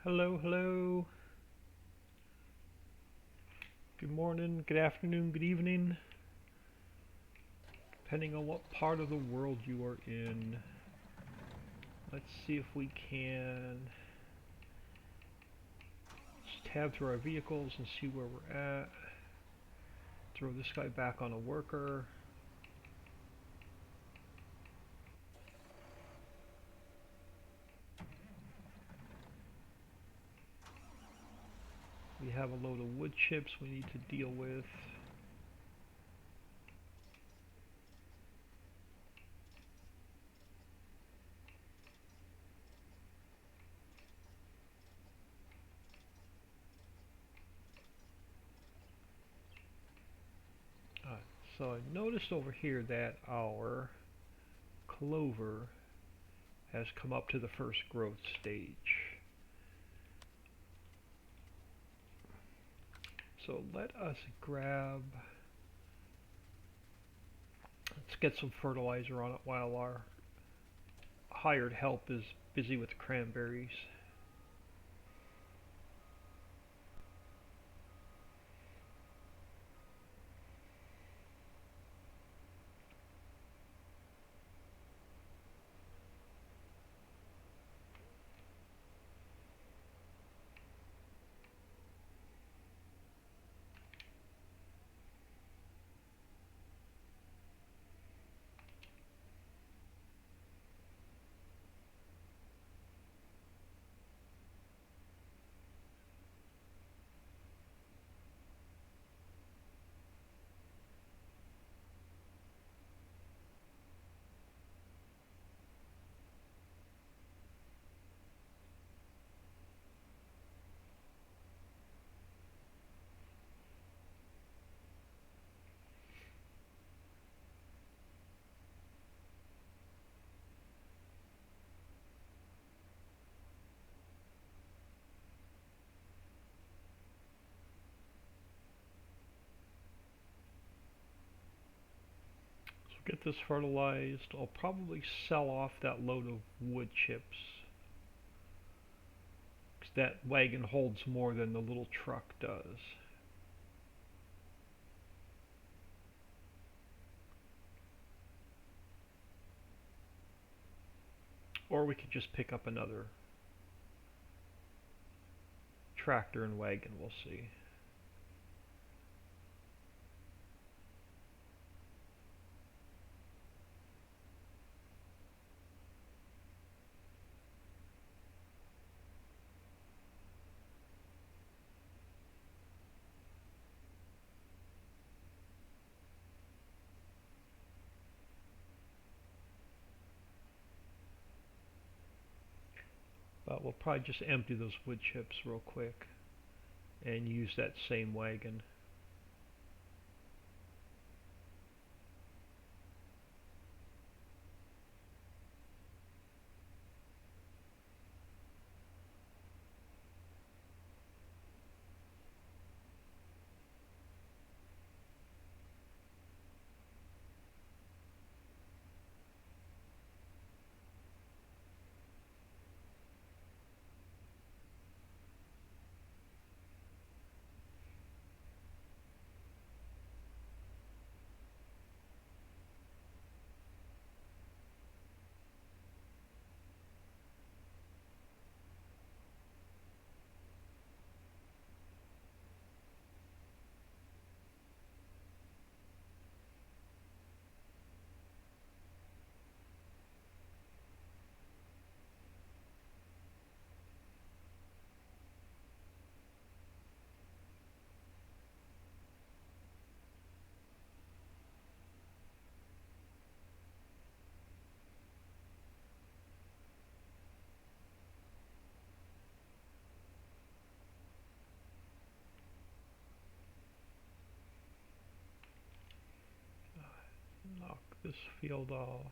Hello, hello. Good morning, good afternoon, good evening, depending on what part of the world you are in. Let's see if we can just tab through our vehicles and see where we're at. Throw this guy back on a worker. We have a load of wood chips we need to deal with. Uh, so I noticed over here that our clover has come up to the first growth stage. So let us grab, let's get some fertilizer on it while our hired help is busy with cranberries. So get this fertilized. I'll probably sell off that load of wood chips, 'cause that wagon holds more than the little truck does. Or we could just pick up another tractor and wagon, we'll see. But we'll probably just empty those wood chips real quick and use that same wagon. Knock this field off.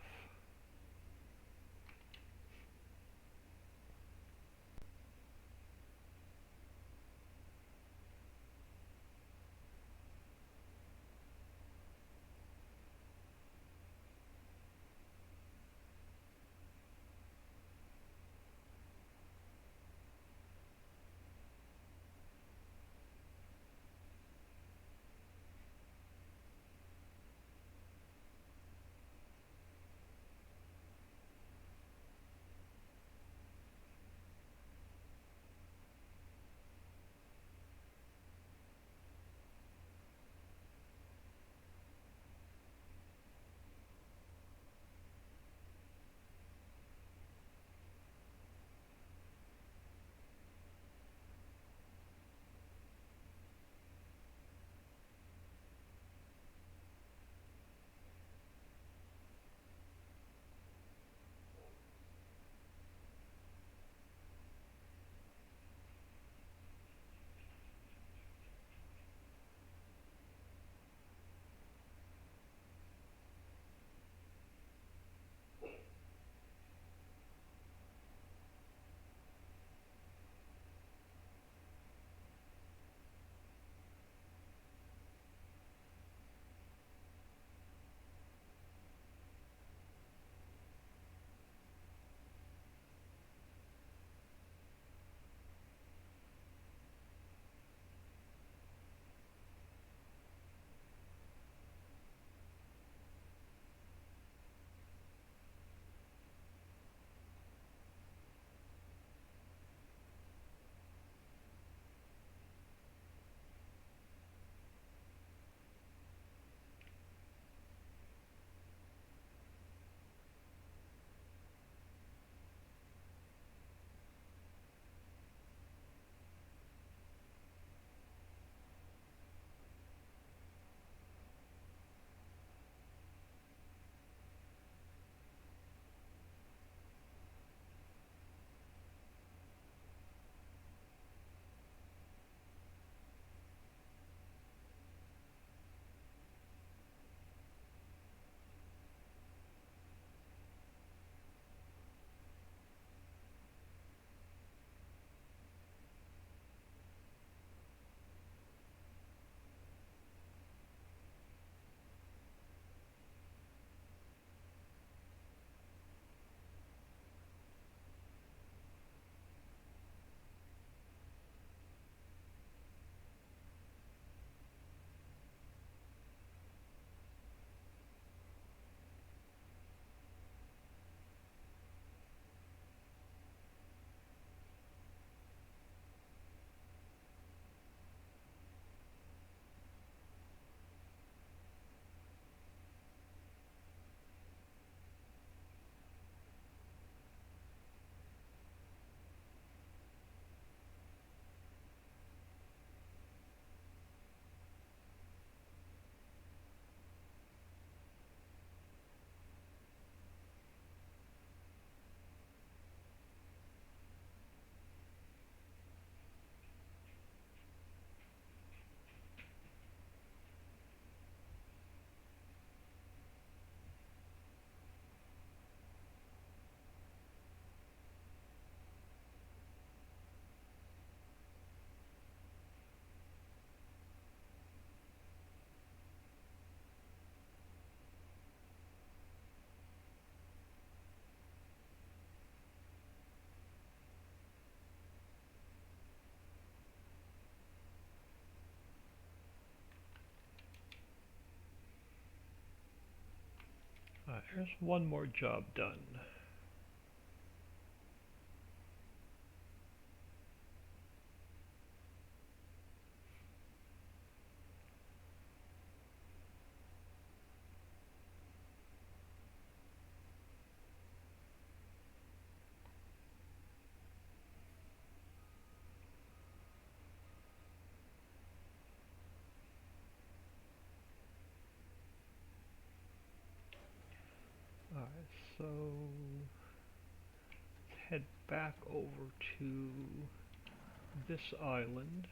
There's one more job done. Alright, so let's head back over to this island.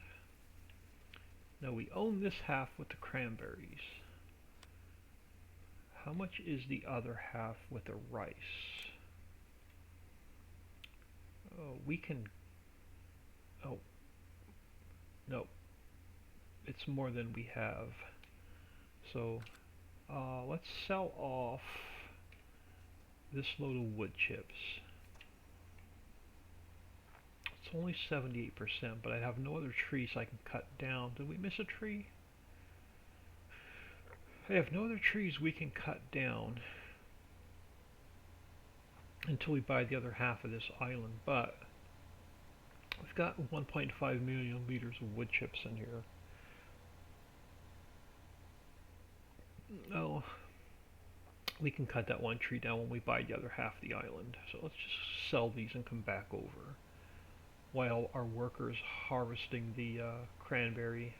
Now we own this half with the cranberries. How much is the other half with the rice? Oh, we can... Oh, no. It's more than we have. So, let's sell off this load of wood chips. It's only 78%, but I have no other trees I can cut down. Did we miss a tree? I have no other trees we can cut down until we buy the other half of this island, but we've got 1.5 million liters of wood chips in here. Oh, we can cut that one tree down when we buy the other half of the island. So let's just sell these and come back over while our workers harvesting the cranberry.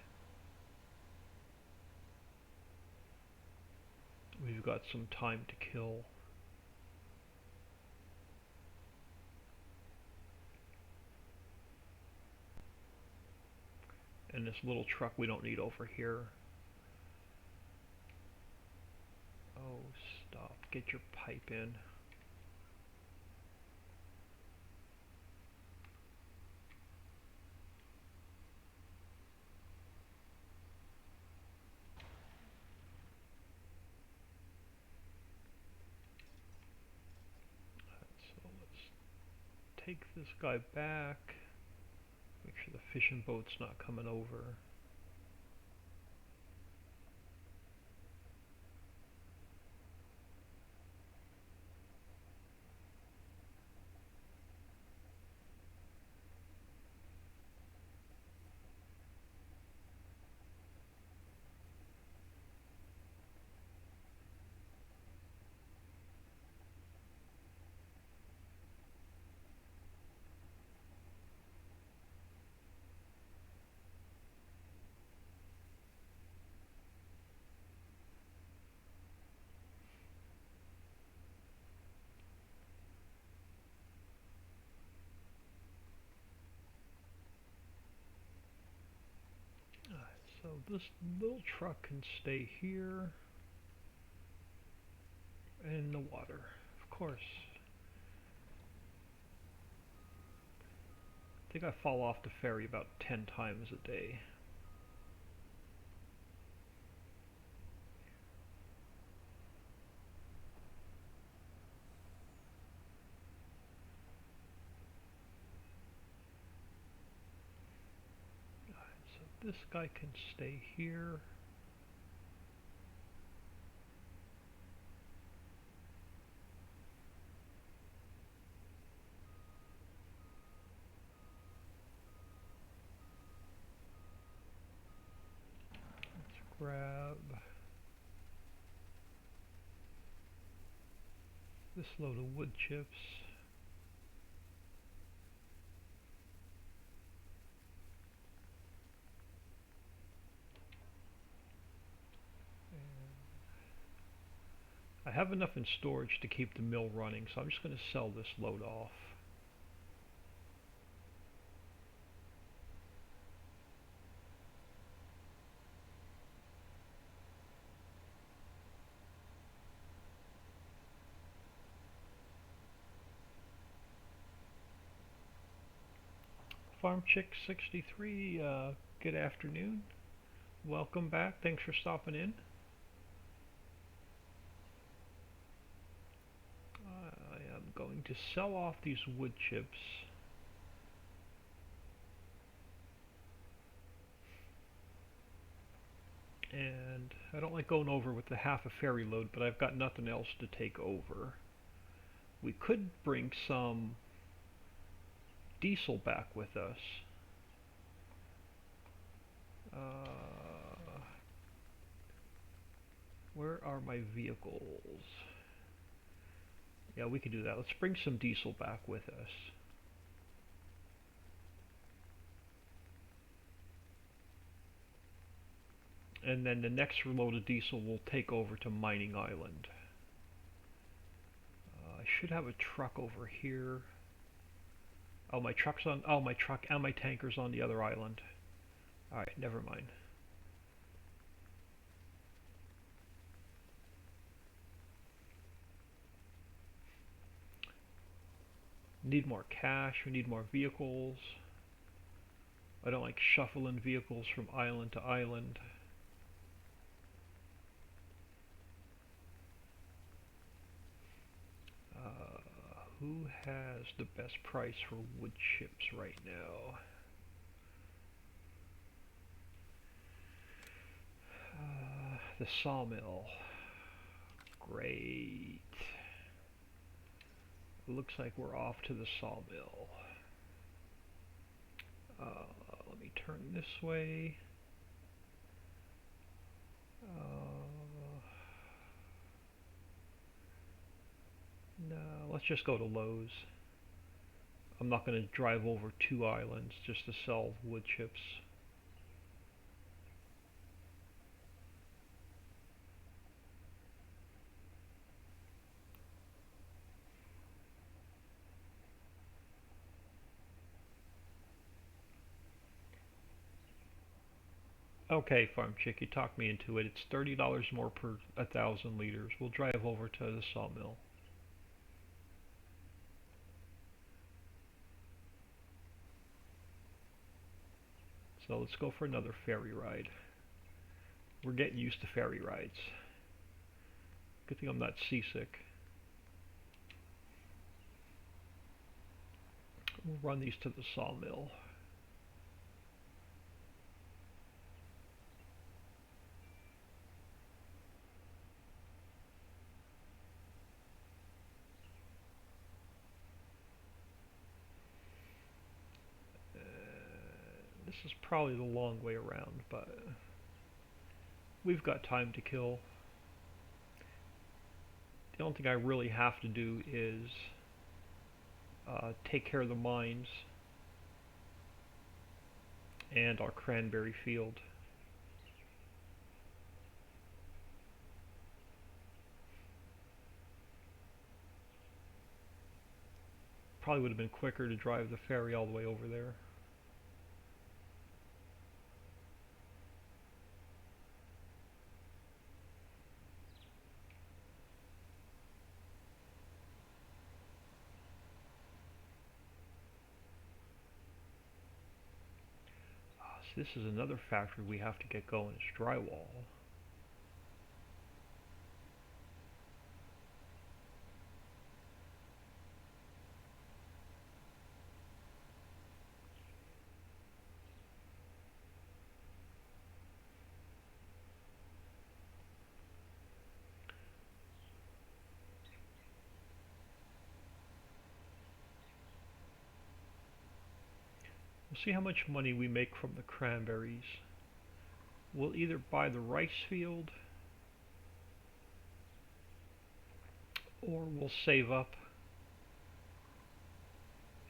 We've got some time to kill. And this little truck we don't need over here. Oh, stop. Get your pipe in. So let's take this guy back. Make sure the fishing boat's not coming over. So this little truck can stay here in the water, of course. I think I fall off the ferry about 10 times a day. So this guy can stay here. Grab this load of wood chips. And I have enough in storage to keep the mill running, so I'm just going to sell this load off. Farm Chick 63, good afternoon. Welcome back. Thanks for stopping in. I am going to sell off these wood chips. And I don't like going over with the half a ferry load, but I've got nothing else to take over. We could bring some diesel back with us. Where are my vehicles? Yeah, we could do that. Let's bring some diesel back with us. And then the next load of diesel will take over to Mining Island. I should have a truck over here. Oh, my truck's on. Oh, my truck and my tanker's on the other island. Alright, never mind. Need more cash. We need more vehicles. I don't like shuffling vehicles from island to island. Who has the best price for wood chips right now? The sawmill. Great. Looks like we're off to the sawmill. Let me turn this way. No, let's just go to Lowe's. I'm not going to drive over 2 islands just to sell wood chips. Okay, Farm Chick, you talked me into it. It's $30 more per 1,000 liters. We'll drive over to the sawmill. So let's go for another ferry ride. We're getting used to ferry rides. Good thing I'm not seasick. We'll run these to the sawmill. This is probably the long way around, but we've got time to kill. The only thing I really have to do is take care of the mines and our cranberry field. Probably would have been quicker to drive the ferry all the way over there. So this is another factory we have to get going. It's drywall. We'll see how much money we make from the cranberries. We'll either buy the rice field or we'll save up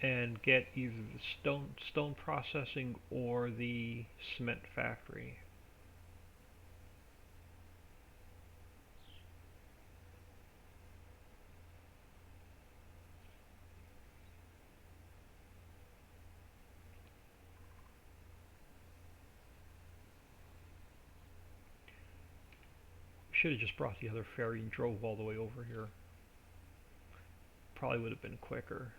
and get either the stone processing or the cement factory. Should have just brought the other ferry and drove all the way over here. Probably would have been quicker.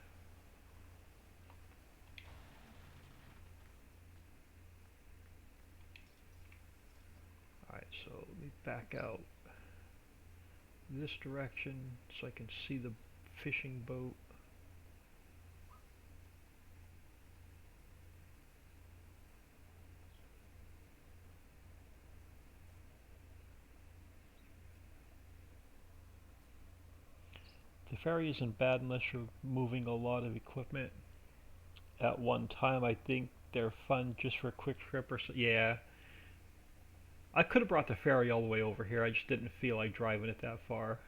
Alright, so let me back out this direction so I can see the fishing boat. ferry isn't bad unless you're moving a lot of equipment at one time. I think they're fun just for a quick trip or so. Yeah, I could have brought the ferry all the way over here. I just didn't feel like driving it that far.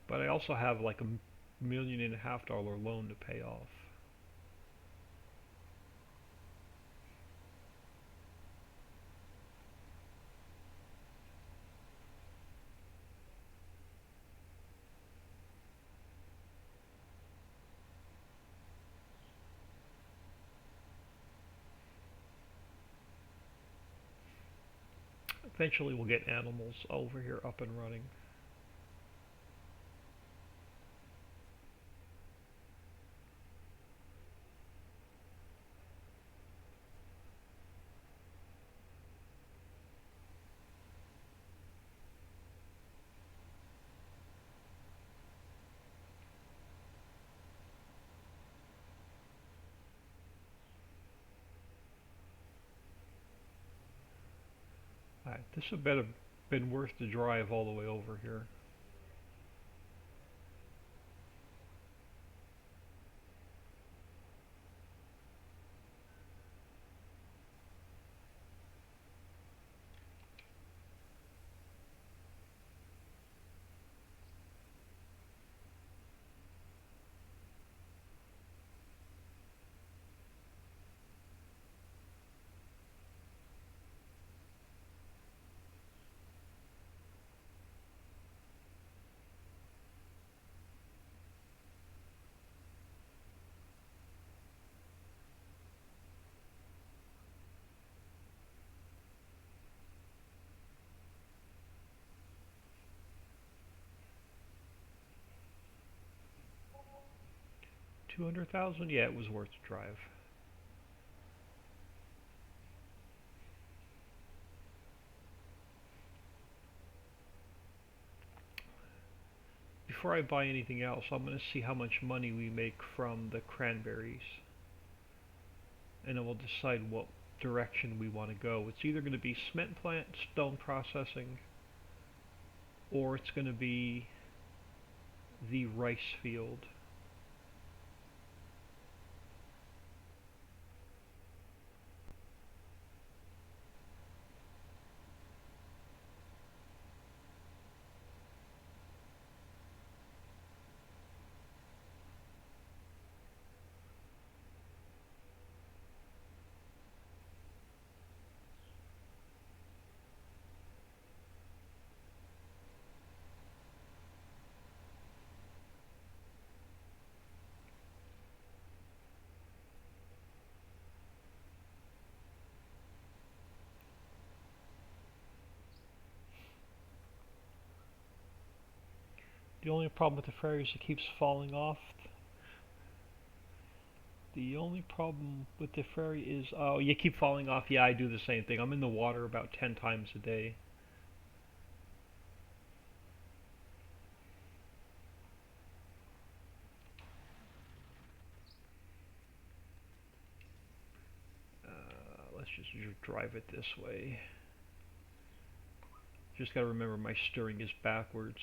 But I also have like $1.5 million loan to pay off. Eventually, we'll get animals over here up and running. Alright, this would have been worth the drive all the way over here. $200,000? Yeah, it was worth the drive. Before I buy anything else, I'm going to see how much money we make from the cranberries. And then we'll decide what direction we want to go. It's either going to be cement plant, stone processing, or it's going to be the rice field. The only problem with the ferry is it keeps falling off. The only problem with the ferry is, oh, you keep falling off. Yeah, I do the same thing. I'm in the water about 10 times a day. Let's just drive it this way. Just gotta remember my steering is backwards.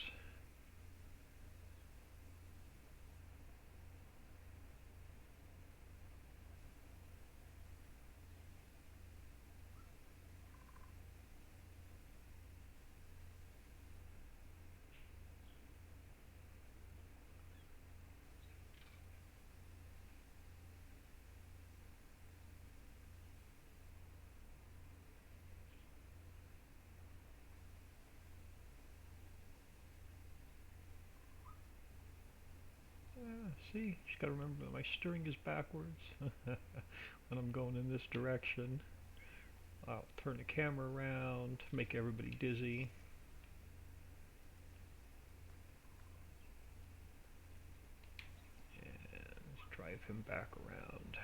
See, just gotta remember that my steering is backwards when I'm going in this direction. I'll turn the camera around, make everybody dizzy. drive him back around.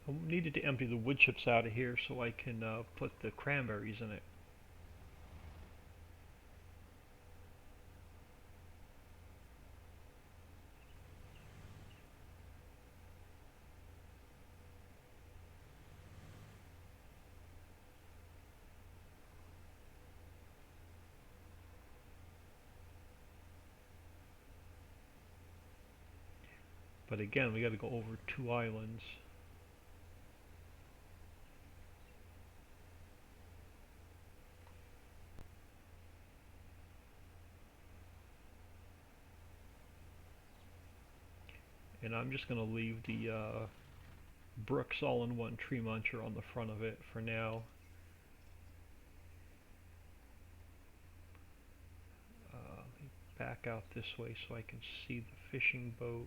I needed to empty the wood chips out of here so I can put the cranberries in it. But again, we got to go over 2 islands. And I'm just going to leave the Brooks all-in-one tree muncher on the front of it for now. Let me back out this way so I can see the fishing boat.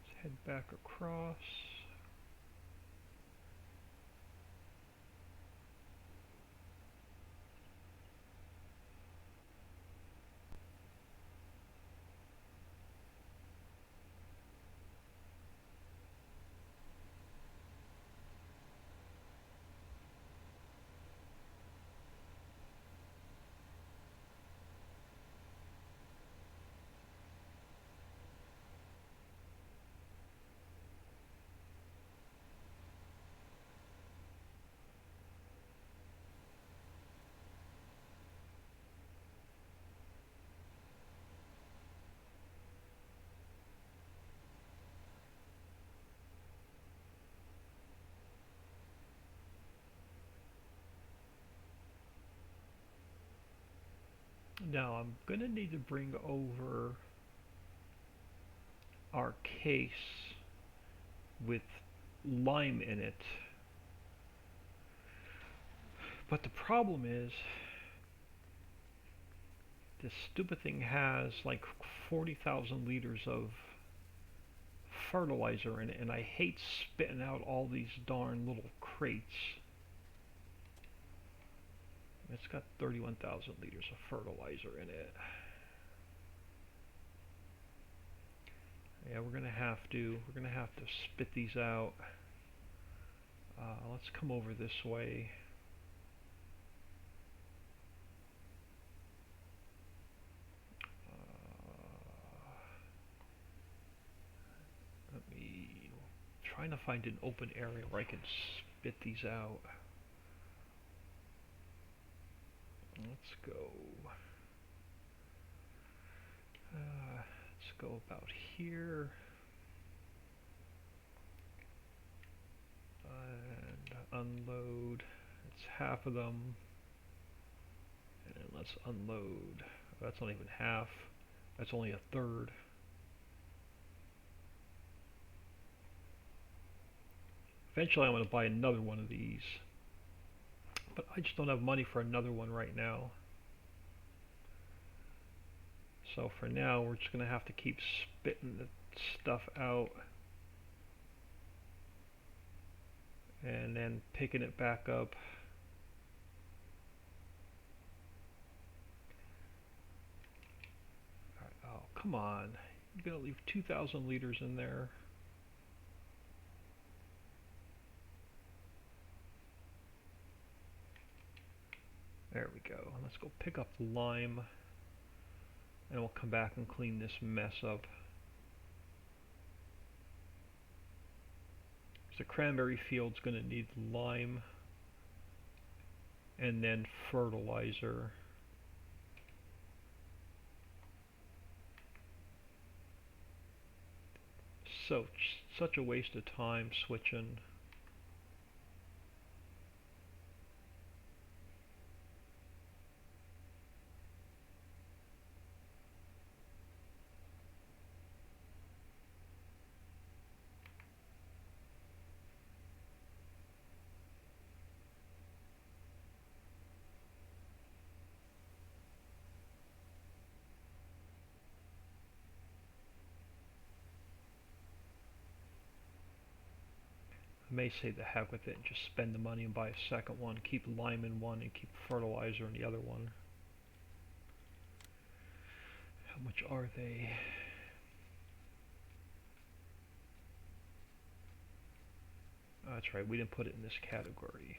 Let's head back across. Now I'm going to need to bring over our case with lime in it. But the problem is, this stupid thing has like 40,000 liters of fertilizer in it, and I hate spitting out all these darn little crates. It's got 31,000 liters of fertilizer in it. Yeah, we're gonna have to spit these out. Let's come over this way. Let me trying to find an open area where I can spit these out. Let's go. Let's go about here. And unload. It's half of them. And let's unload. That's not even half. That's only a third. Eventually I'm going to buy another one of these. But I just don't have money for another one right now. So for now we're just going to have to keep spitting the stuff out. And then picking it back up. Oh, come on. You're going to leave 2,000 liters in there. There we go. Let's go pick up the lime. And we'll come back and clean this mess up. The cranberry field's going to need lime. And then fertilizer. So, such a waste of time switching. I may say the heck with it and just spend the money and buy a second one, keep lime in one and keep fertilizer in the other one. How much are they? Oh, that's right, we didn't put it in this category.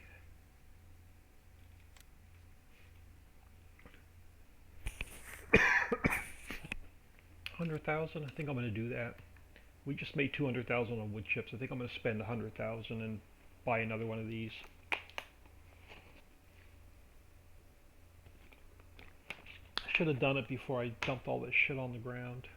$100,000, I think I'm going to do that. We just made 200,000 on wood chips. I think I'm going to spend 100,000 and buy another one of these. I should have done it before I dumped all this shit on the ground.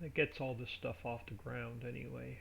It gets all this stuff off the ground anyway.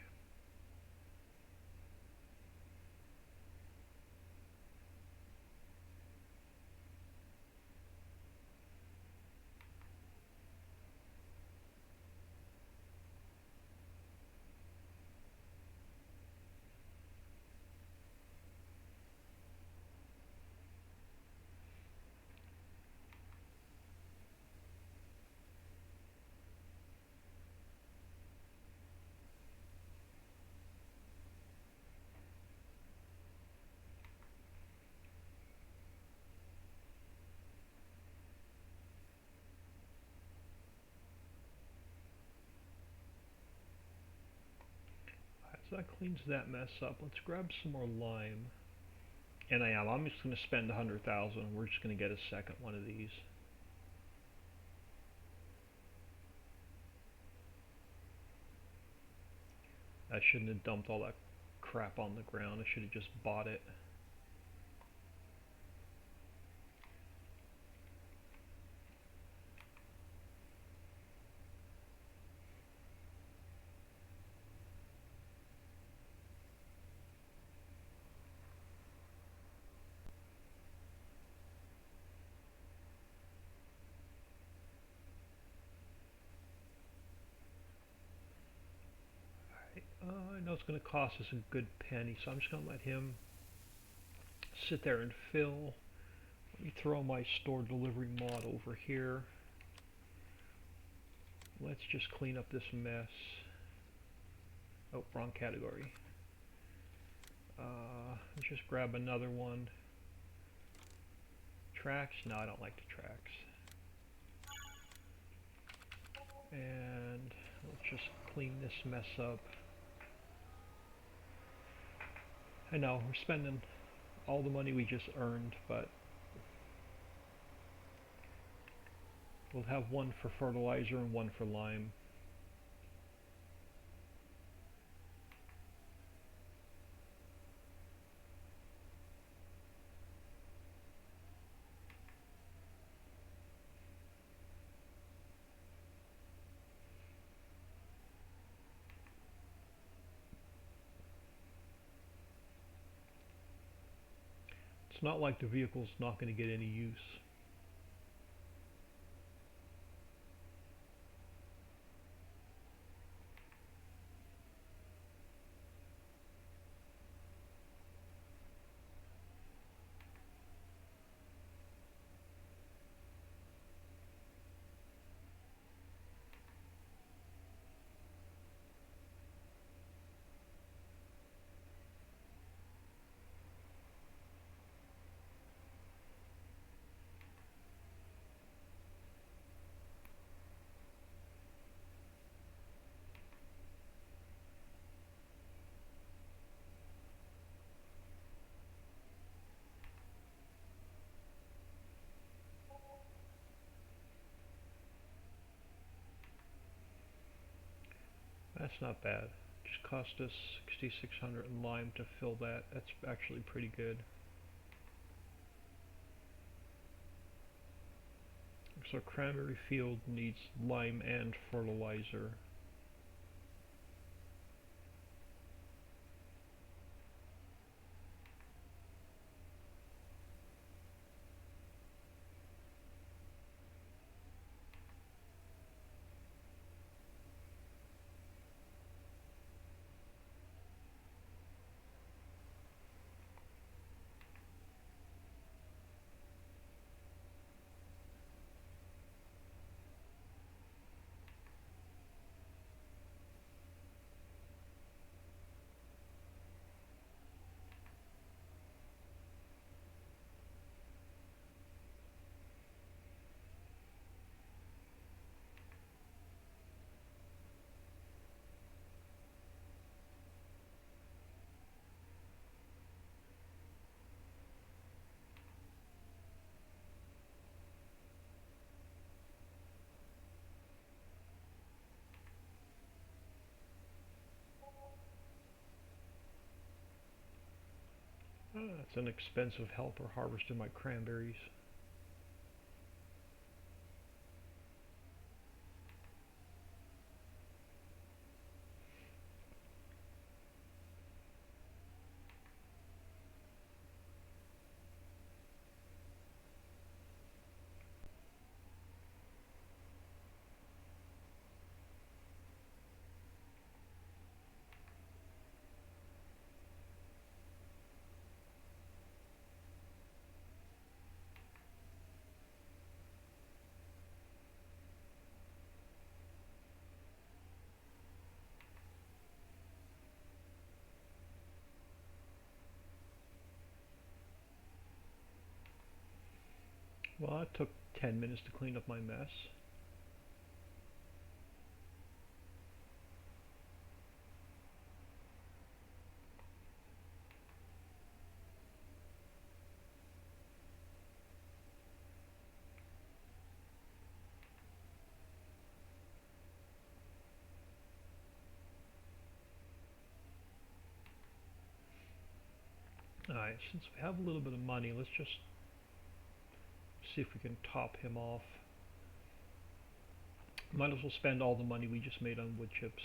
So that cleans that mess up. Let's grab some more lime. And I'm just going to spend 100,000. We're just going to get a second one of these. I shouldn't have dumped all that crap on the ground. I should have just bought it. I know it's going to cost us a good penny, so I'm just going to let him sit there and fill. Let me throw my store delivery mod over here. Let's just clean up this mess. Oh, wrong category. Let's just grab another one. Tracks? No, I don't like the tracks. And let's just clean this mess up. I know, we're spending all the money we just earned, but we'll have one for fertilizer and one for lime. not like the vehicle's not going to get any use. That's not bad. Just cost us 6,600 in lime to fill that. That's actually pretty good. So cranberry field needs lime and fertilizer. That's an expensive helper harvesting my cranberries. Well, it took 10 minutes to clean up my mess. Alright, since we have a little bit of money, let's just see if we can top him off. Might as well spend all the money we just made on wood chips.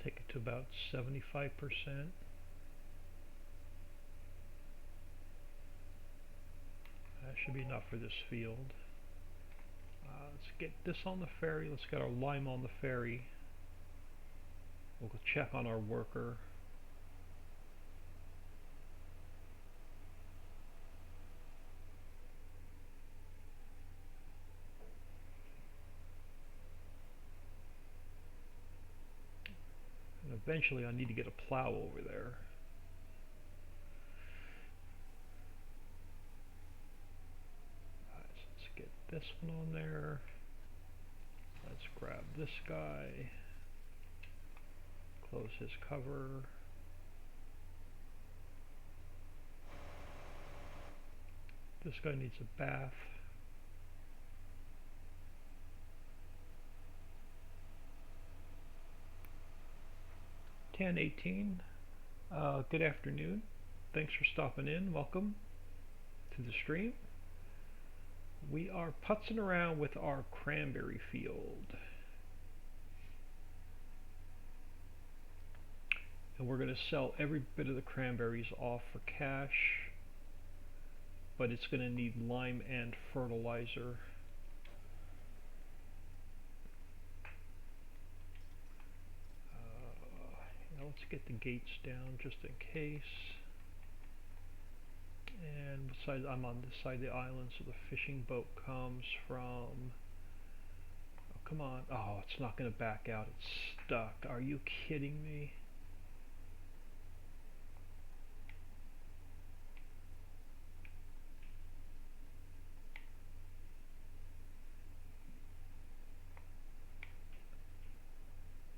Take it to about 75%. That should be enough for this field. Let's get this on the ferry. Let's get our lime on the ferry. We'll go check on our worker. And eventually I need to get a plow over there. So let's get this one on there. Let's grab this guy. Close his cover. This guy needs a bath. $10.18. Good afternoon. Thanks for stopping in. Welcome to the stream. We are putzing around with our cranberry field. And we're going to sell every bit of the cranberries off for cash, but it's going to need lime and fertilizer. Now let's get the gates down just in case. And besides, I'm on this side of the island, so the fishing boat comes from... Oh, come on. Oh, it's not going to back out. It's stuck. Are you kidding me?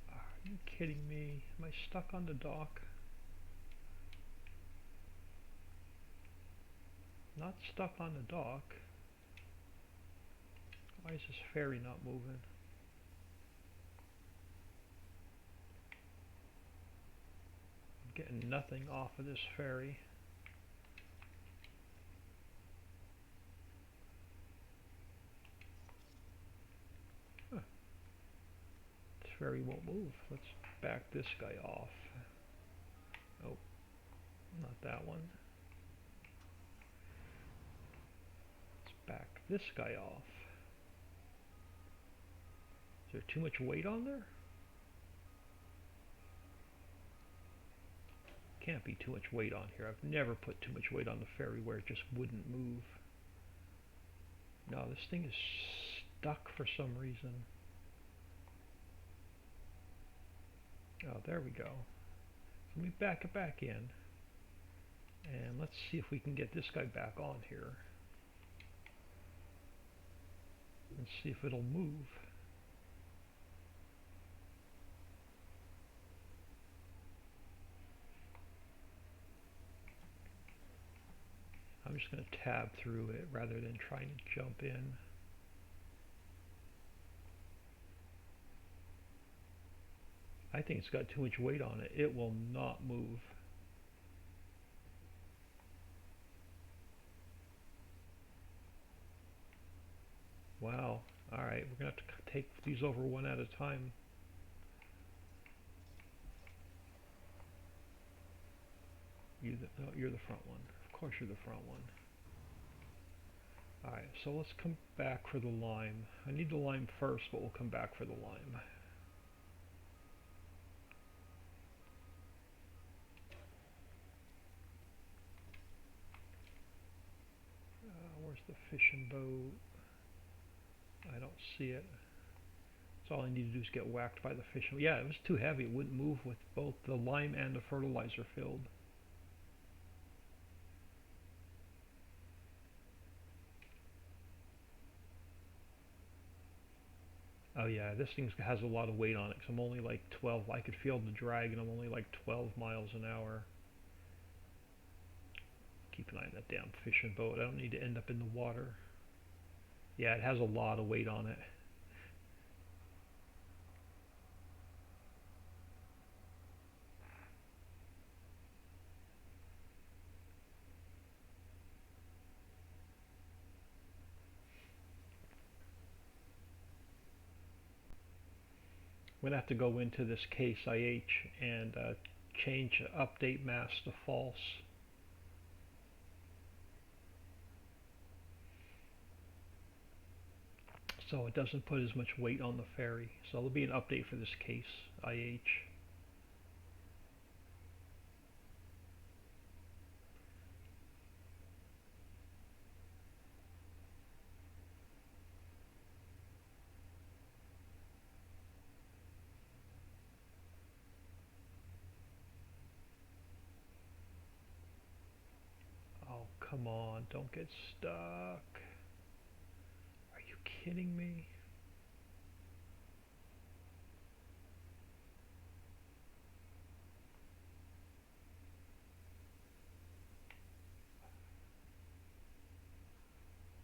Are you kidding me? Am I stuck on the dock? Not stuck on the dock. Why is this ferry not moving? I'm getting nothing off of this ferry. Huh. This ferry won't move. Let's back this guy off. Oh, not that one. Back this guy off. Is there too much weight on there? Can't be too much weight on here. I've never put too much weight on the ferry where it just wouldn't move. No, this thing is stuck for some reason. Oh, there we go. So let me back it back in. And let's see if we can get this guy back on here. And see if it'll move. I'm just going to tab through it rather than trying to jump in. I think it's got too much weight on it. It will not move. Wow. Alright, we're going to have to take these over one at a time. No, you're the front one. Of course you're the front one. Alright, so let's come back for the lime. I need the lime first, but we'll come back for the lime. Where's the fishing boat? I don't see it. So all I need to do is get whacked by the fishing. Yeah, it was too heavy. It wouldn't move with both the lime and the fertilizer filled. Oh yeah, this thing has a lot of weight on it, because I'm only like 12. I could feel the drag, and I'm only like 12 miles an hour. Keep an eye on that damn fishing boat. I don't need to end up in the water. Yeah, it has a lot of weight on it. I'm going to have to go into this case IH and change update mask to false. so it doesn't put as much weight on the ferry. So there'll be an update for this case IH. Oh, come on, don't get stuck. Are you kidding me?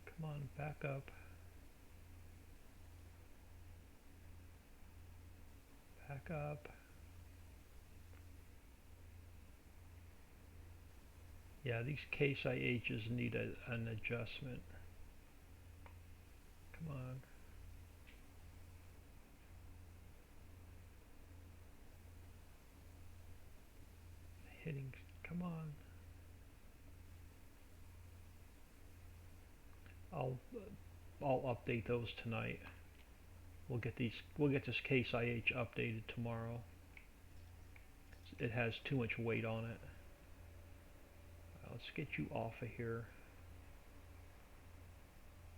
Come on, back up. Back up. Yeah, these case IHs need an adjustment. Come on. Hitting, come on. I'll update those tonight. We'll get this case IH updated tomorrow. It has too much weight on it. Let's get you off of here.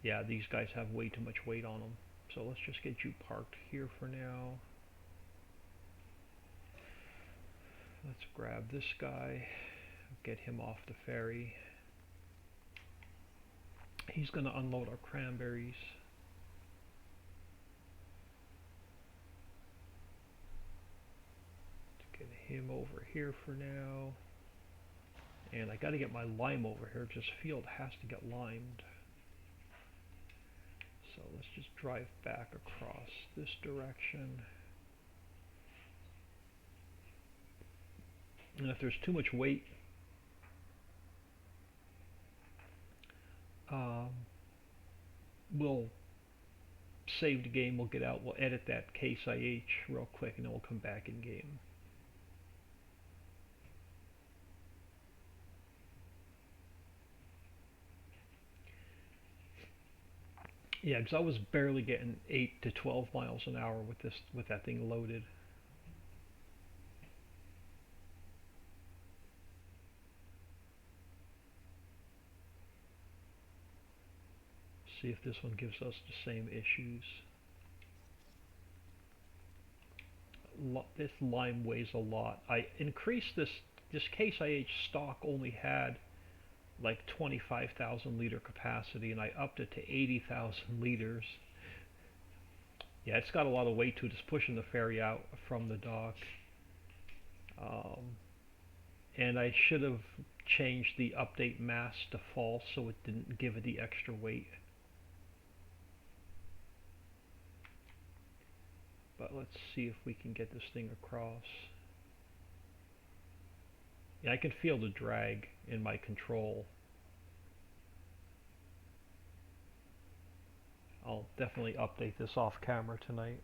Yeah, these guys have way too much weight on them. So let's just get you parked here for now. Let's grab this guy, get him off the ferry. He's going to unload our cranberries. Let's get him over here for now. And I got to get my lime over here. This field has to get limed. So let's just drive back across this direction. And if there's too much weight, we'll save the game, we'll get out, we'll edit that case IH real quick, and then we'll come back in game. Yeah, because I was barely getting 8 to 12 miles an hour with that thing loaded. See if this one gives us the same issues. This lime weighs a lot. I increased this case IH stock only had like 25,000 liter capacity, and I upped it to 80,000 liters. Yeah, it's got a lot of weight to it. It's pushing the ferry out from the dock. And I should have changed the update mass to false so it didn't give it the extra weight. But let's see if we can get this thing across. Yeah, I can feel the drag in my control. I'll definitely update this off camera tonight.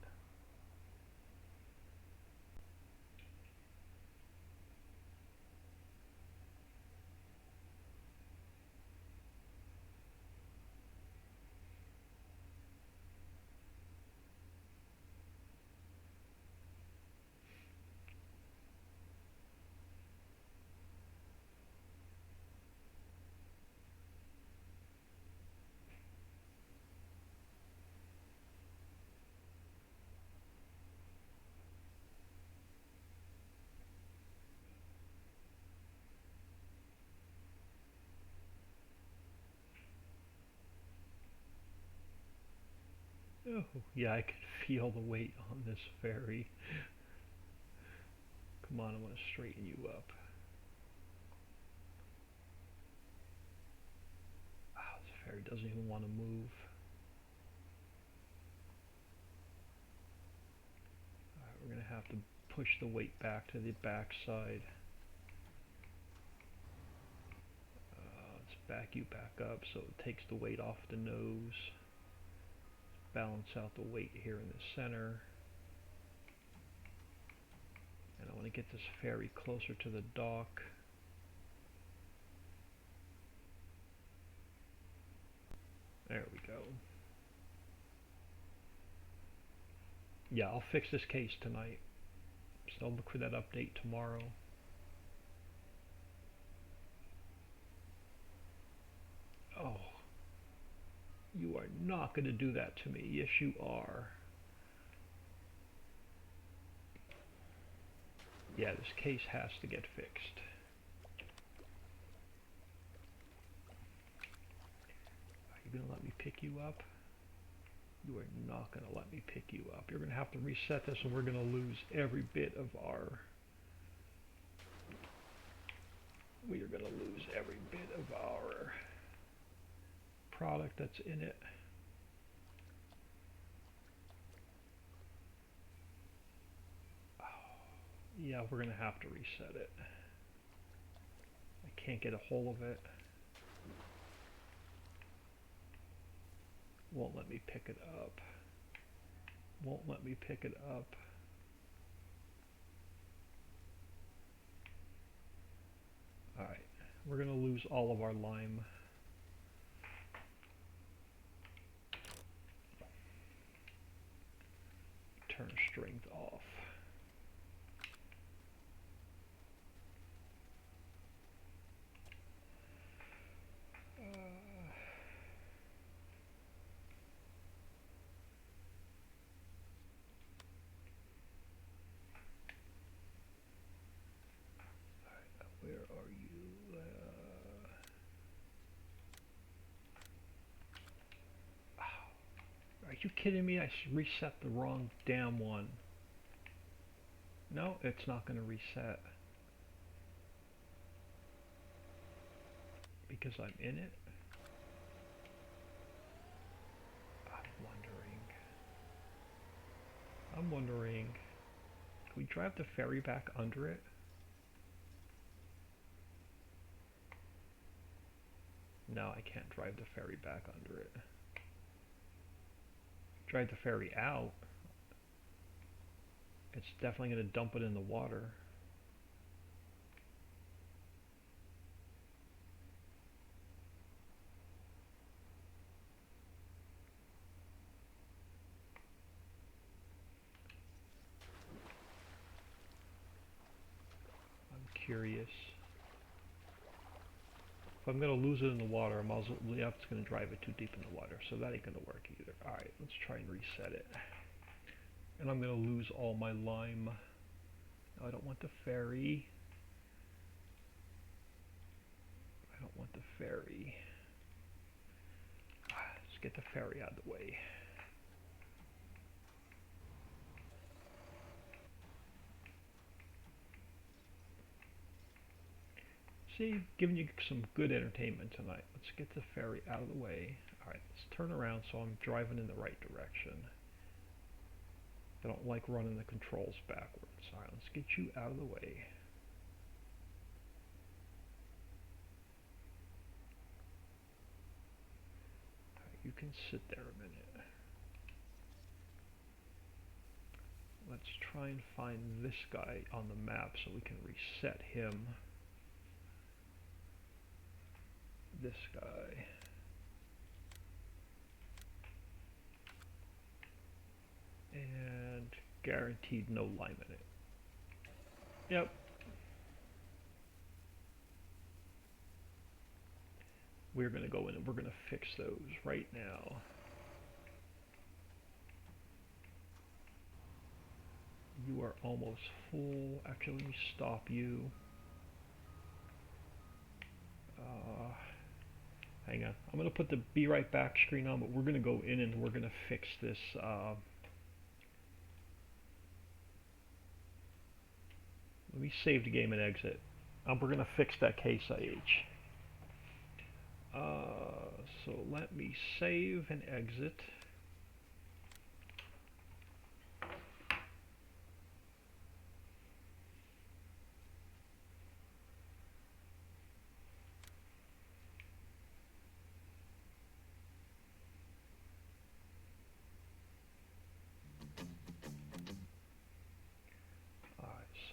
Oh, yeah, I can feel the weight on this ferry. Come on, I want to straighten you up. Wow, this ferry doesn't even want to move. Alright, we're going to have to push the weight back to the back side. Let's back you back up so it takes the weight off the nose. Balance out the weight here in the center. And I want to get this ferry closer to the dock. There we go. Yeah, I'll fix this case tonight. So look for that update tomorrow. Oh, you are not going to do that to me. Yes, you are. Yeah, this case has to get fixed. Are you going to let me pick you up? You are not going to let me pick you up. You're going to have to reset this, and we're going to lose every bit of our... We are going to lose every bit of our product that's in it. Yeah, we're going to have to reset it. I can't get a hold of it. Won't let me pick it up. Won't let me pick it up. Alright, we're going to lose all of our lime. Turn strength off. Where are you? Are you kidding me? I reset the wrong damn one. No, it's not going to reset. Because I'm in it? I'm wondering, can we drive the ferry back under it? No, I can't drive the ferry back under it. Drive the ferry out. It's definitely going to dump it in the water. I'm curious. If I'm going to lose it in the water, I'm also it's going to drive it too deep in the water, so that ain't going to work either. Alright, let's try and reset it. And I'm going to lose all my lime. I don't want the ferry. I don't want the ferry. Let's get the ferry out of the way. See, giving you some good entertainment tonight. Let's get the ferry out of the way. Alright, let's turn around so I'm driving in the right direction. I don't like running the controls backwards. Alright, let's get you out of the way. Right, you can sit there a minute. Let's try and find this guy on the map so we can reset him. This guy. And guaranteed no lime in it. Yep. We're going to go in and we're going to fix those right now. You are almost full. Actually, let me stop you. Hang on. I'm going to put the be right back screen on, but we're going to go in and we're going to fix this. Let me save the game and exit. We're going to fix that case IH. So let me save and exit.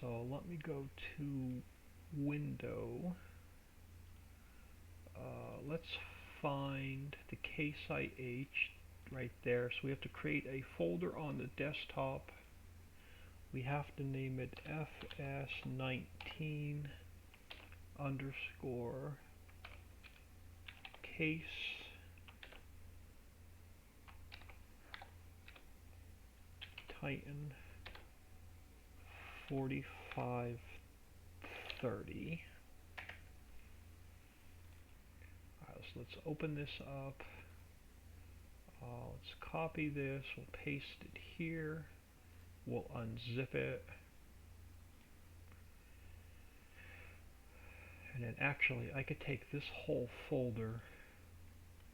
So let me go to Window. Let's find the case IH right there. So we have to create a folder on the desktop. We have to name it fs19 underscore case Titan 4530. Alright, so let's open this up. Let's copy this, we'll paste it here, we'll unzip it, and then actually I could take this whole folder,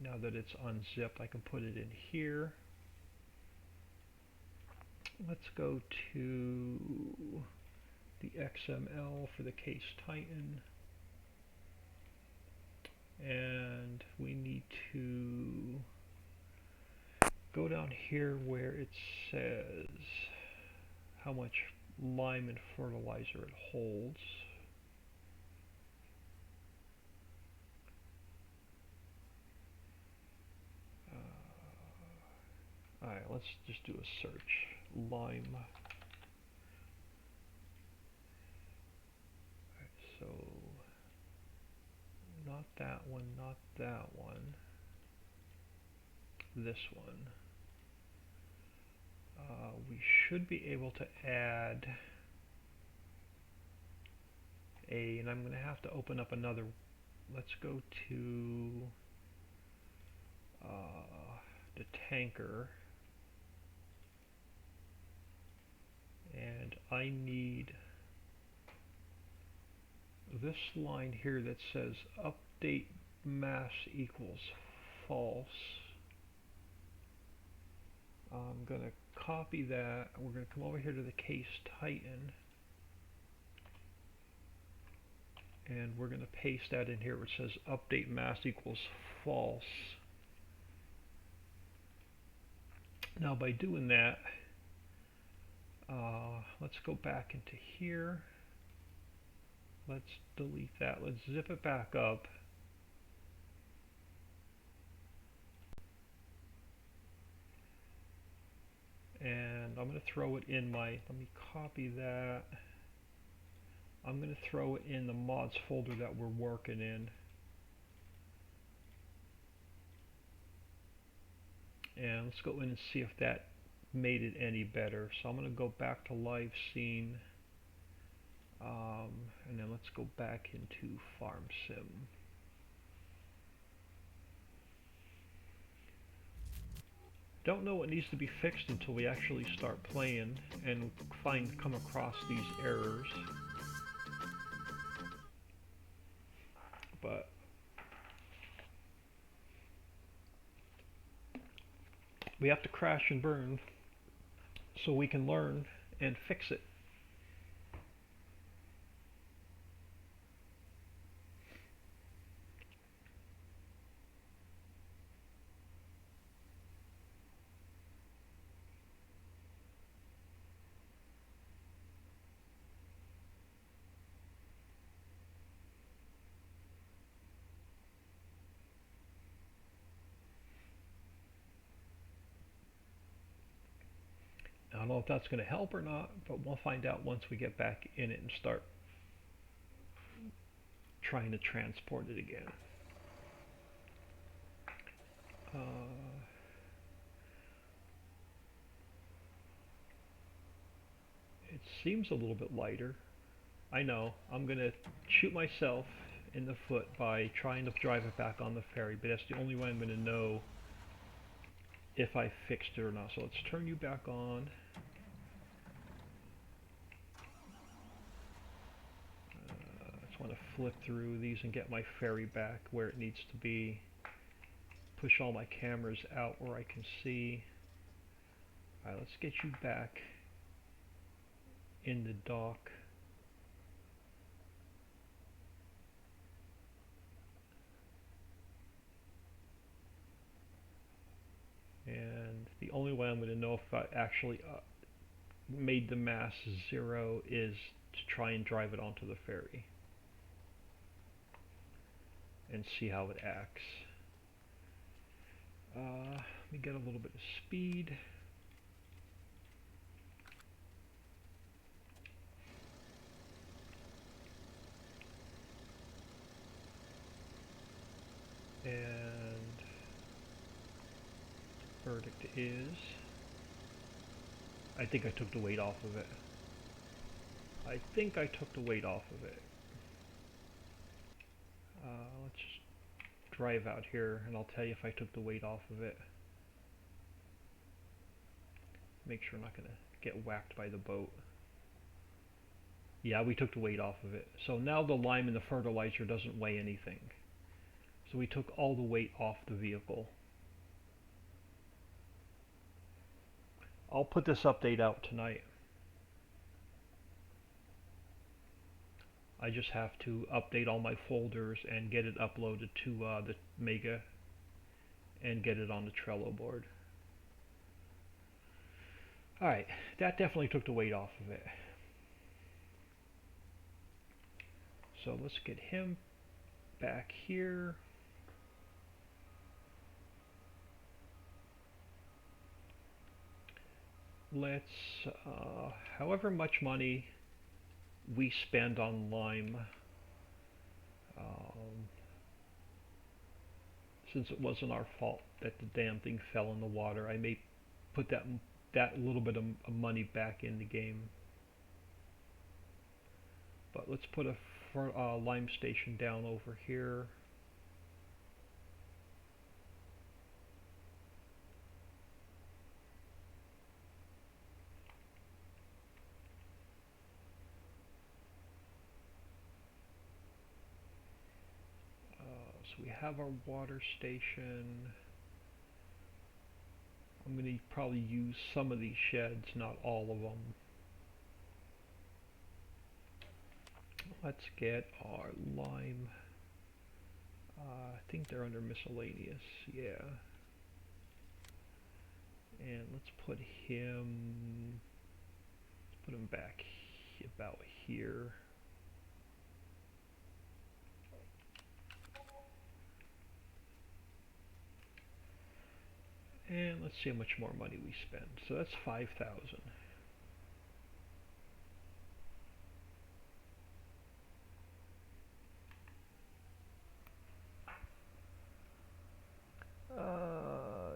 now that it's unzipped, I can put it in here. Let's go to the XML for the case Titan, and we need to go down here where it says how much lime and fertilizer it holds. Alright, let's just do a search. Lime. Alright, so not that one, not that one. This one. We should be able to add and I'm going to have to open up another. Let's go to the tanker, and I need this line here that says update mass equals false. I'm going to copy that. We're going to come over here to the case Titan, and we're going to paste that in here where it says update mass equals false. Now by doing that, let's go back into here. Let's delete that. Let's zip it back up. And I'm going to throw it in my, let me copy that. I'm going to throw it in the mods folder that we're working in. And let's go in and see if that made it any better. So I'm going to go back to live scene. And then let's go back into Farm Sim. Don't know what needs to be fixed until we actually start playing and come across these errors. But we have to crash and burn so we can learn and fix it. I don't know if that's going to help or not, but we'll find out once we get back in it and start trying to transport it again. It seems a little bit lighter. I know, I'm going to shoot myself in the foot by trying to drive it back on the ferry, but that's the only way I'm going to know if I fixed it or not. So let's turn you back on. I just want to flip through these and get my ferry back where it needs to be. Push all my cameras out where I can see. Alright, let's get you back in the dock. And the only way I'm going to know if I actually made the mass 0 is to try and drive it onto the ferry and see how it acts. Let me get a little bit of speed. And verdict is, I think I took the weight off of it. I think I took the weight off of it. Let's just drive out here and I'll tell you if I took the weight off of it. Make sure I'm not going to get whacked by the boat. Yeah, we took the weight off of it. So now the lime and the fertilizer doesn't weigh anything. So we took all the weight off the vehicle. I'll put this update out tonight. I just have to update all my folders and get it uploaded to the Mega and get it on the Trello board. Alright, that definitely took the weight off of it. So let's get him back here. Let's, however much money we spend on lime, since it wasn't our fault that the damn thing fell in the water, I may put that little bit of money back in the game. But let's put a lime station down over here. So we have our water station. I'm going to probably use some of these sheds, not all of them. Let's get our lime. I think they're under miscellaneous, yeah. And let's put him back about here. And let's see how much more money we spend. So that's 5,000.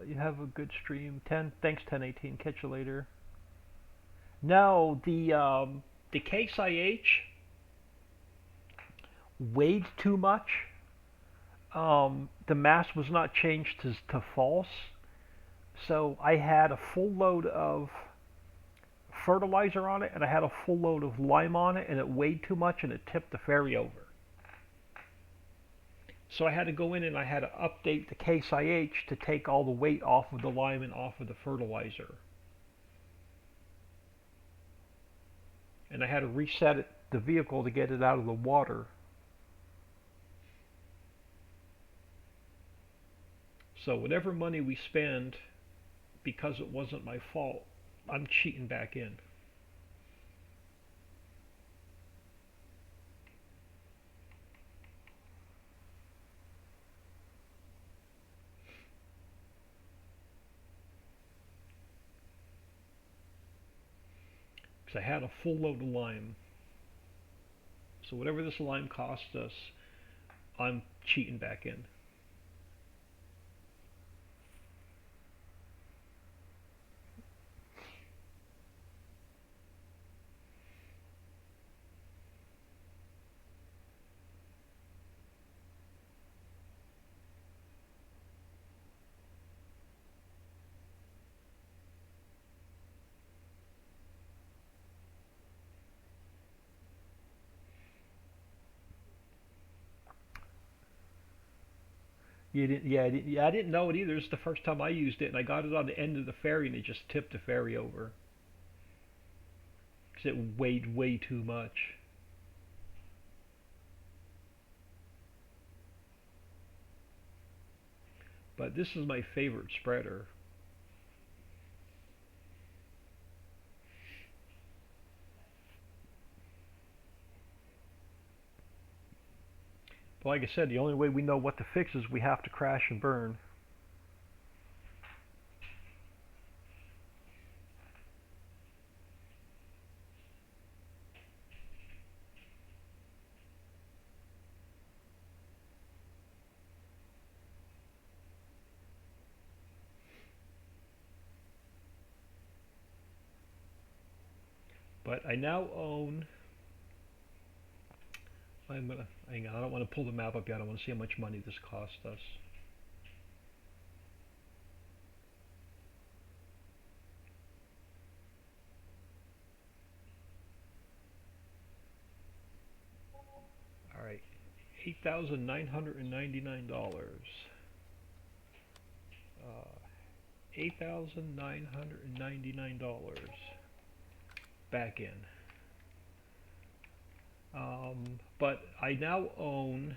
You have a good stream. Thanks 1018. Catch you later. No, the Case IH weighed too much. The mass was not changed to false. So I had a full load of fertilizer on it and I had a full load of lime on it, and it weighed too much and it tipped the ferry over. So I had to go in and I had to update the Case IH to take all the weight off of the lime and off of the fertilizer. And I had to reset the vehicle to get it out of the water. So whatever money we spend, because it wasn't my fault, I'm cheating back in. Because I had a full load of lime. So whatever this lime cost us, I'm cheating back in. You didn't, yeah, I didn't know it either. It's the first time I used it, and I got it on the end of the ferry, and it just tipped the ferry over because it weighed way too much. But this is my favorite spreader. But like I said, the only way we know what to fix is we have to crash and burn. But I now own, I'm gonna, hang on, I don't want to pull the map up yet. I want to see how much money this cost us. Alright, $8,999. $8,999 back in. But I now own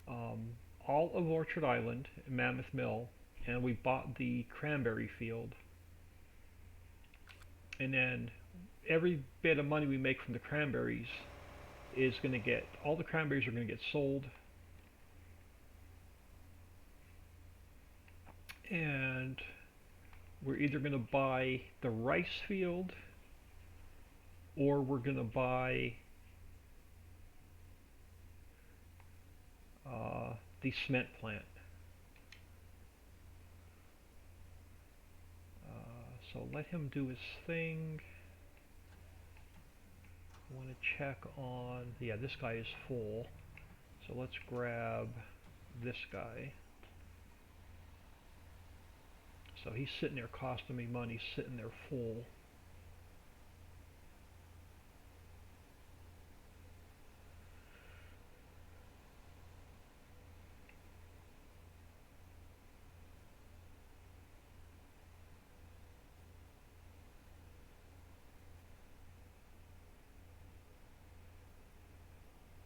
all of Orchard Island, Mammoth Mill, and we bought the cranberry field. And then every bit of money we make from the cranberries is going to get, all the cranberries are going to get sold. And we're either going to buy the rice field or we're going to buy the cement plant. So let him do his thing. I want to check on, yeah, this guy is full. So let's grab this guy. So he's sitting there costing me money, sitting there full.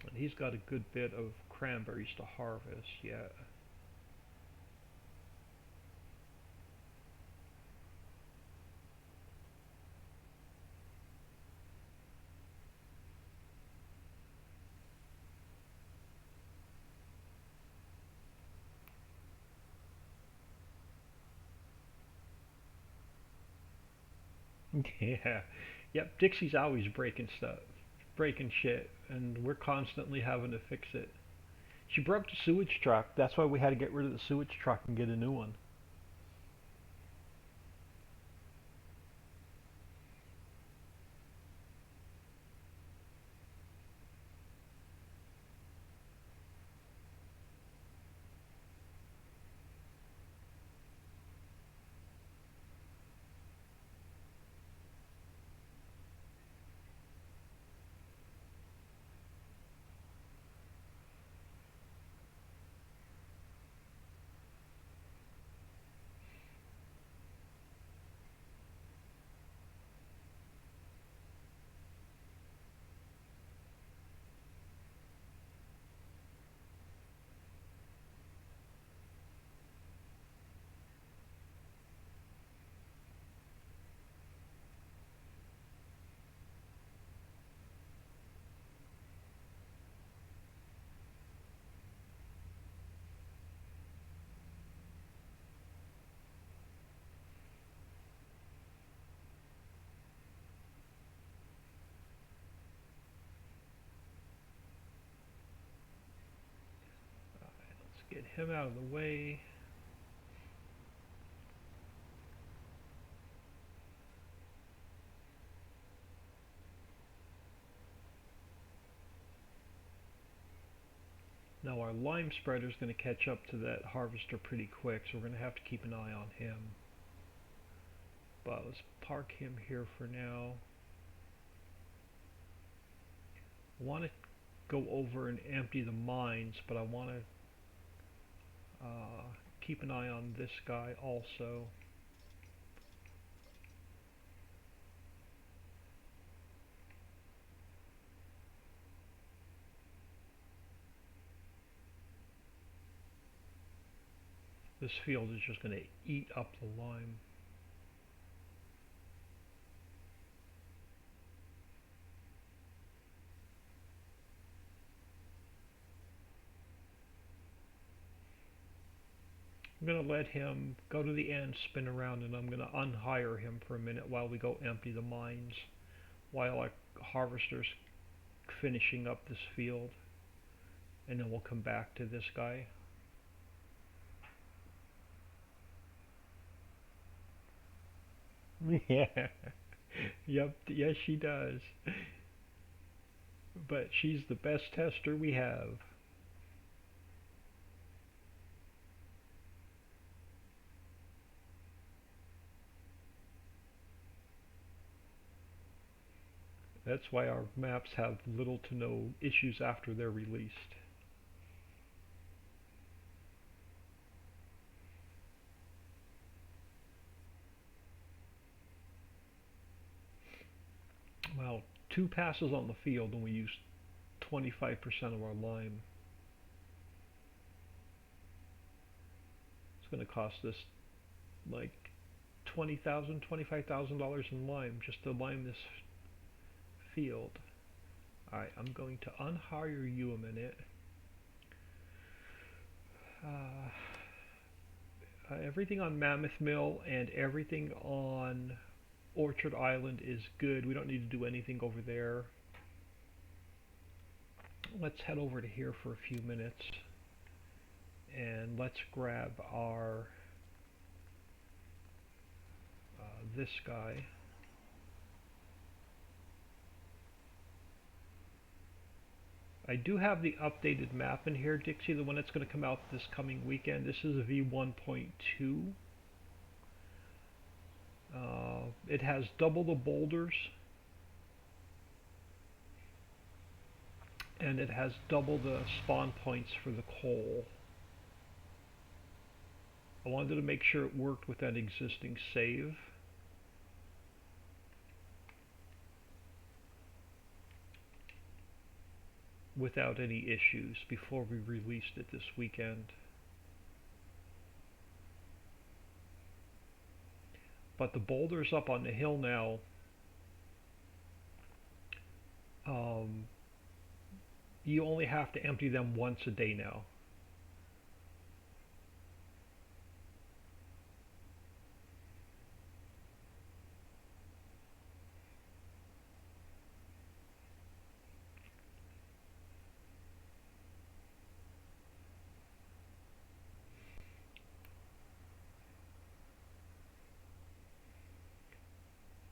And he's got a good bit of cranberries to harvest yet. Yeah. Yep, Dixie's always breaking stuff, breaking shit, and we're constantly having to fix it. She broke the sewage truck. That's why we had to get rid of the sewage truck and get a new one. Let's get him out of the way. Now our lime spreader is going to catch up to that harvester pretty quick, so we're going to have to keep an eye on him. But let's park him here for now. I want to go over and empty the mines, but I want to keep an eye on this guy also. This field is just going to eat up the lime. I'm going to let him go to the end, spin around, and I'm going to unhire him for a minute while we go empty the mines, while our harvester's finishing up this field, and then we'll come back to this guy. Yeah. Yep, yes she does. But she's the best tester we have. That's why our maps have little to no issues after they're released. Well, 2 passes on the field and we use 25% of our lime. It's going to cost us like $25,000 in lime just to lime this field. Alright, I'm going to unhire you a minute. Everything on Mammoth Mill and everything on Orchard Island is good. We don't need to do anything over there. Let's head over to here for a few minutes and let's grab our this guy. I do have the updated map in here, Dixie, the one that's going to come out this coming weekend. This is a V1.2. It has double the boulders and it has double the spawn points for the coal. I wanted to make sure it worked with that existing save. Without any issues before we released it this weekend. But the boulders up on the hill now, you only have to empty them once a day now.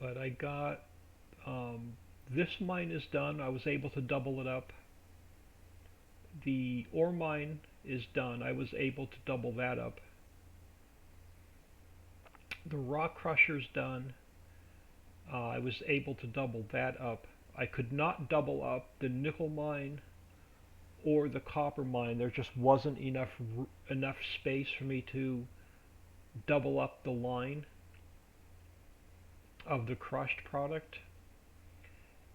But I got this mine is done. I was able to double it up. The ore mine is done. I was able to double that up. The rock crusher's done. I was able to double that up. I could not double up the nickel mine or the copper mine. There just wasn't enough space for me to double up the line of the crushed product.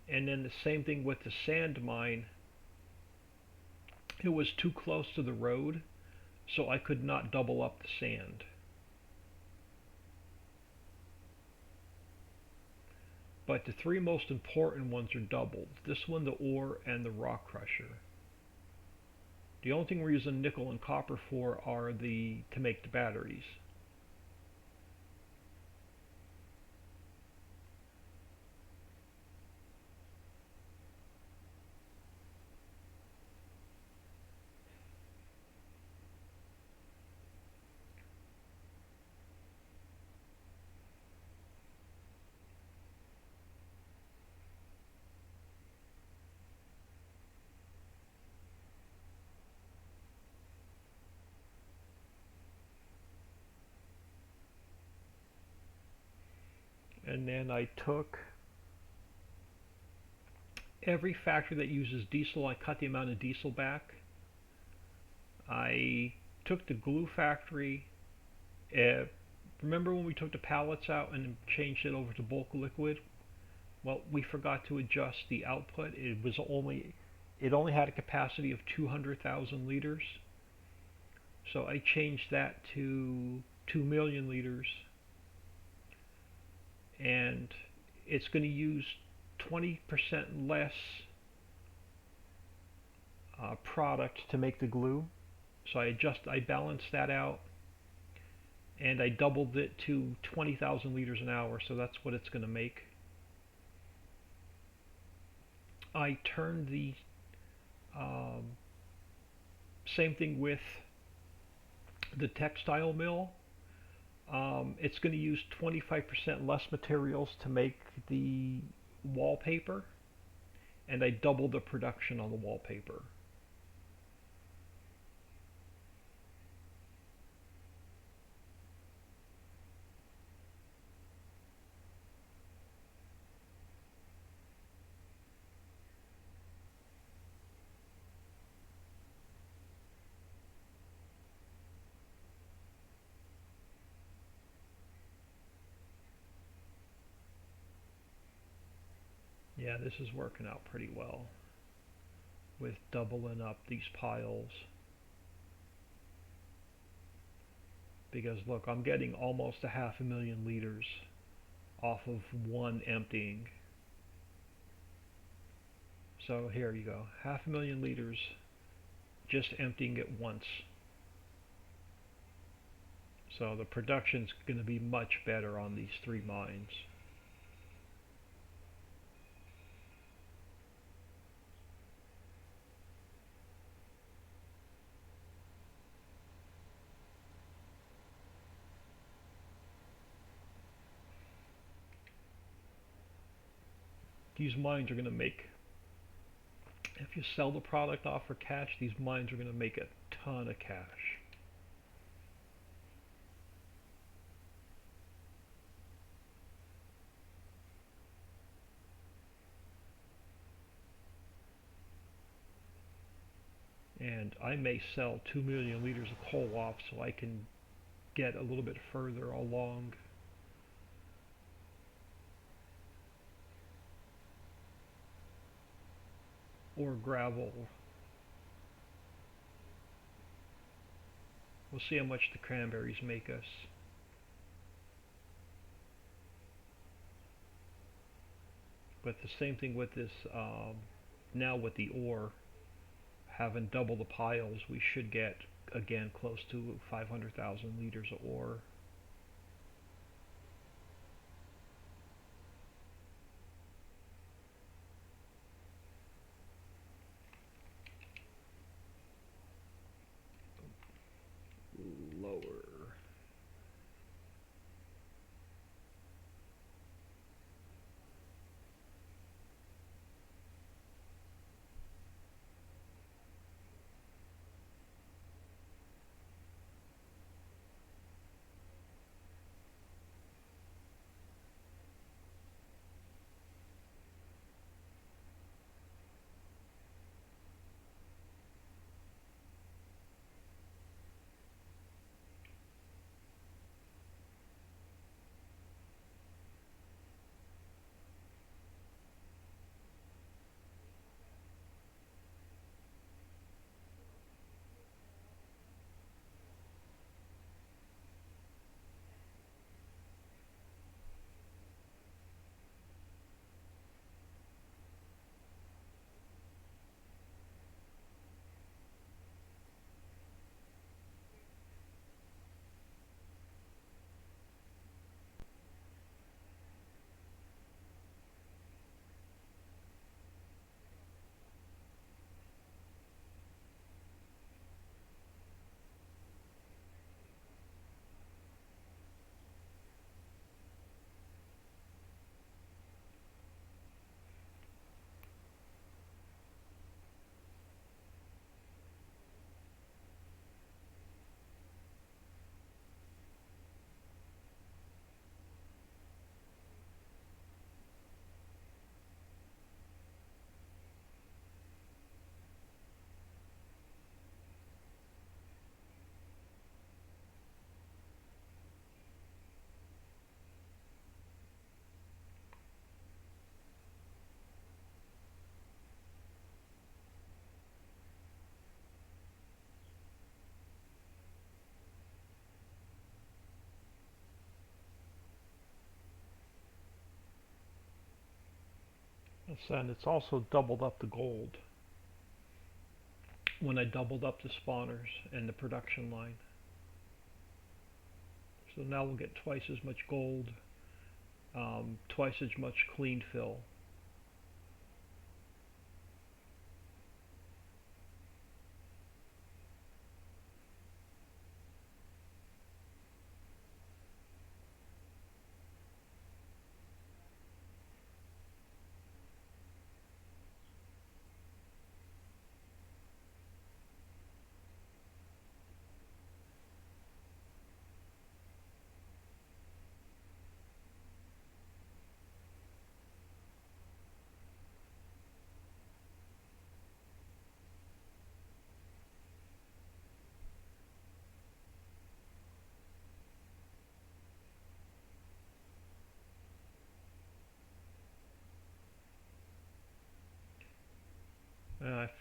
And then the same thing with the sand mine. It was too close to the road, so I could not double up the sand. But the three most important ones are doubled. This one, the ore, and the rock crusher. The only thing we're using nickel and copper for are to make the batteries. And then I took every factory that uses diesel, I cut the amount of diesel back. I took the glue factory. Remember when we took the pallets out and changed it over to bulk liquid? Well, we forgot to adjust the output. It only had a capacity of 200,000 liters. So I changed that to 2 million liters. And it's going to use 20% less product to make the glue. So I balanced that out and I doubled it to 20,000 liters an hour, so that's what it's going to make. I turned the same thing with the textile mill. It's going to use 25% less materials to make the wallpaper, and I doubled the production on the wallpaper. Yeah, this is working out pretty well with doubling up these piles. Because look, I'm getting almost a 500,000 liters off of one emptying. So here you go, 500,000 liters just emptying it once. So the production's going to be much better on these three mines. These mines are going to make, if you sell the product off for cash, these mines are going to make a ton of cash. And I may sell 2 million liters of coal off so I can get a little bit further along. Or gravel. We'll see how much the cranberries make us. But the same thing with this, now with the ore, having double the piles, we should get again close to 500,000 liters of ore. Lower. And it's also doubled up the gold when I doubled up the spawners and the production line. So now we'll get twice as much gold, twice as much clean fill.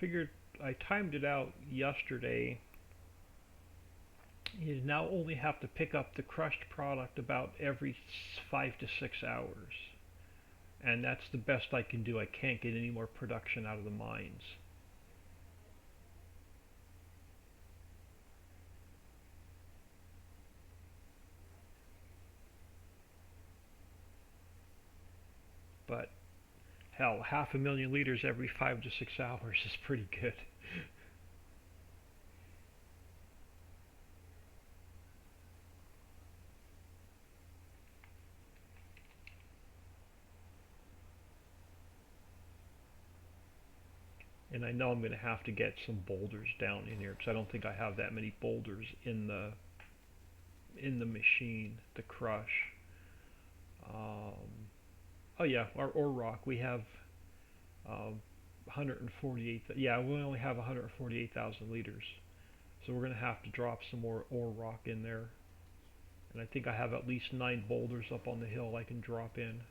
figured I timed it out yesterday. You now only have to pick up the crushed product about every 5 to 6 hours. And that's the best I can do. I can't get any more production out of the mines. But hell, 500,000 liters every 5 to 6 hours is pretty good. And I know I'm going to have to get some boulders down in here because I don't think I have that many boulders in the machine to crush. Um, oh yeah, our ore rock we have 148. Yeah, we only have 148,000 liters, so we're going to have to drop some more ore rock in there. And I think I have at least 9 boulders up on the hill I can drop in.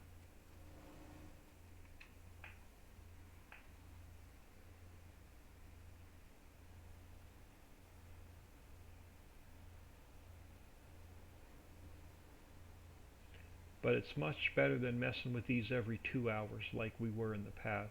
But it's much better than messing with these every 2 hours like we were in the past.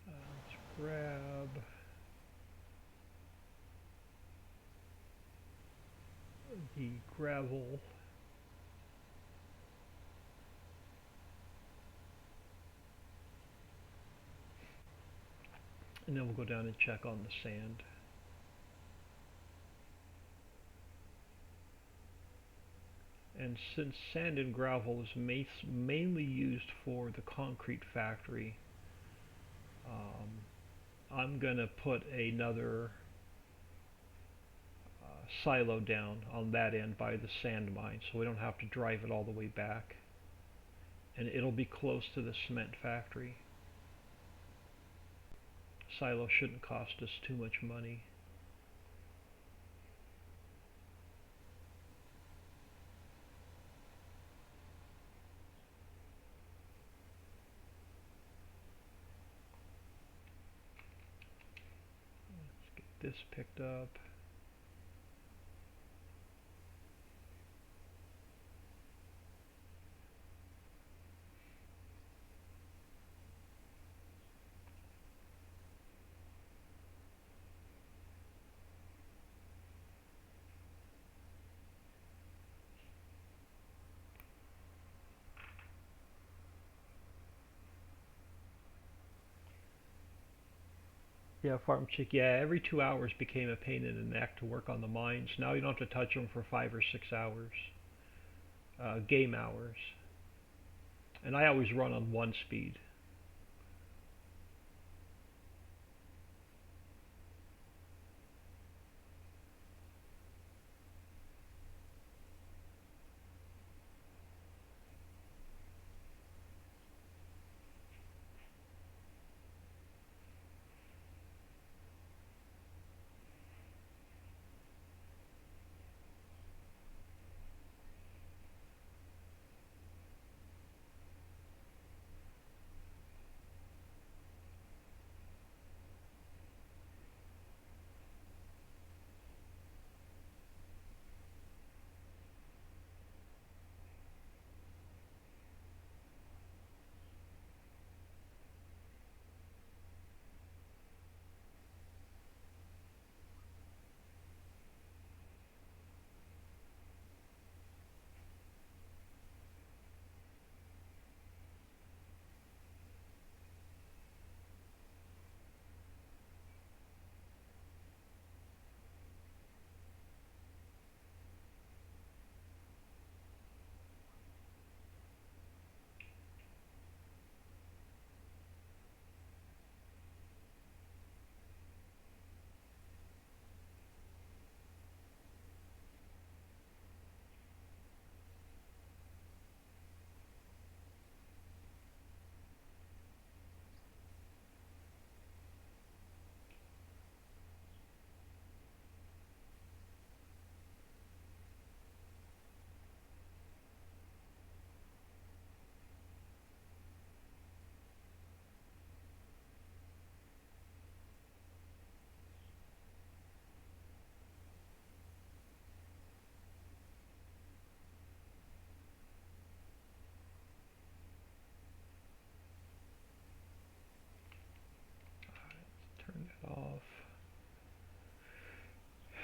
Let's grab the gravel. And then we'll go down and check on the sand. And since sand and gravel is mainly used for the concrete factory, I'm going to put another silo down on that end by the sand mine so we don't have to drive it all the way back. And it'll be close to the cement factory. Silo shouldn't cost us too much money. Let's get this picked up. Yeah, farm chick. Yeah, every 2 hours became a pain in the neck to work on the mines. Now you don't have to touch them for 5 or 6 hours, game hours. And I always run on 1 speed.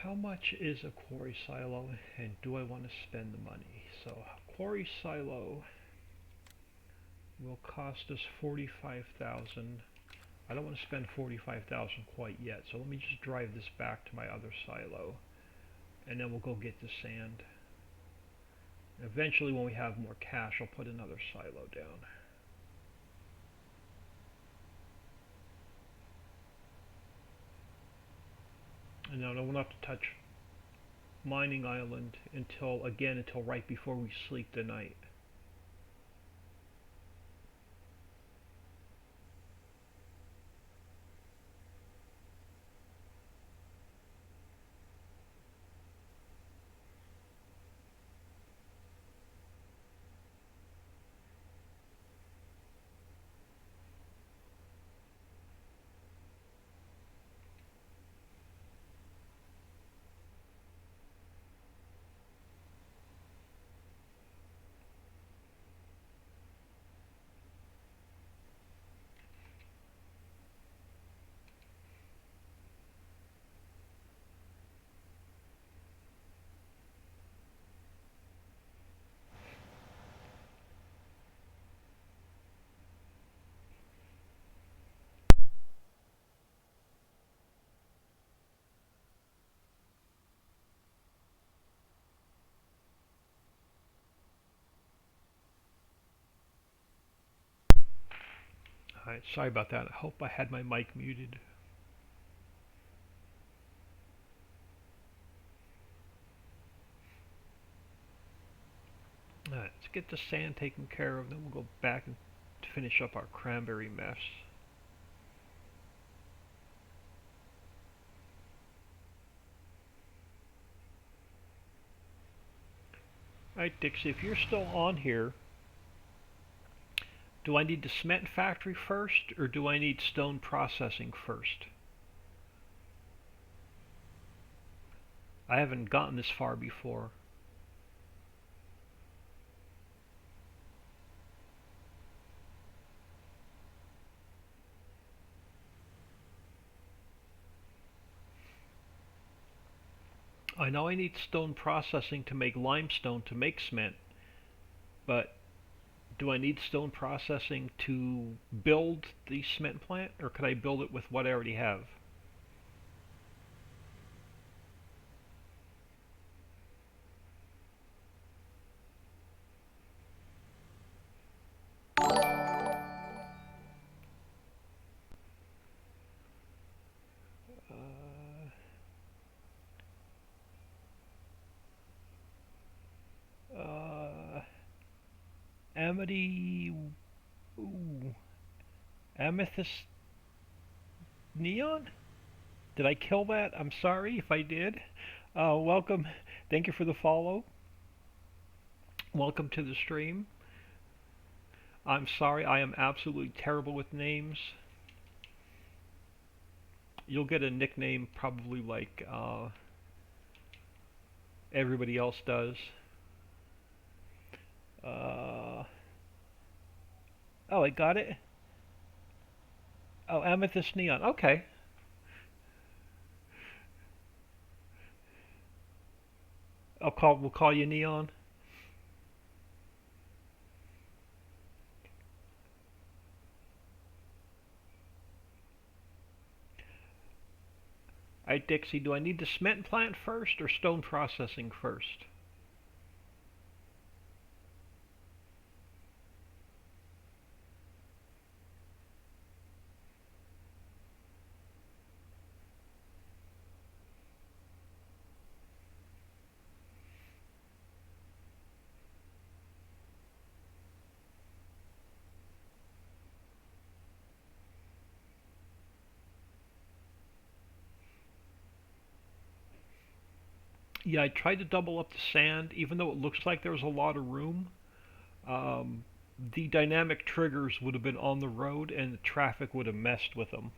how much is a quarry silo, and do I want to spend the money? So quarry silo will cost us 45,000. I don't want to spend 45,000 quite yet, so let me just drive this back to my other silo, and then we'll go get the sand. Eventually, when we have more cash, I'll put another silo down. And now we'll not have to touch mining island until right before we sleep tonight. Alright, sorry about that. I hope I had my mic muted. Alright, let's get the sand taken care of, then we'll go back and finish up our cranberry mess. Alright, Dixie, if you're still on here, do I need the cement factory first, or do I need stone processing first? I haven't gotten this far before. I know I need stone processing to make limestone to make cement, but do I need stone processing to build the cement plant, or could I build it with what I already have? Amity, ooh, amethyst neon? Did I kill that? I'm sorry if I did. Welcome. Thank you for the follow. Welcome to the stream. I'm sorry, I am absolutely terrible with names. You'll get a nickname probably like everybody else does. Oh, I got it. Oh, amethyst neon. Okay. We'll call you Neon. Alright, Dixie, do I need the cement plant first or stone processing first? Yeah, I tried to double up the sand, even though it looks like there's a lot of room. Um, the dynamic triggers would have been on the road and the traffic would have messed with them.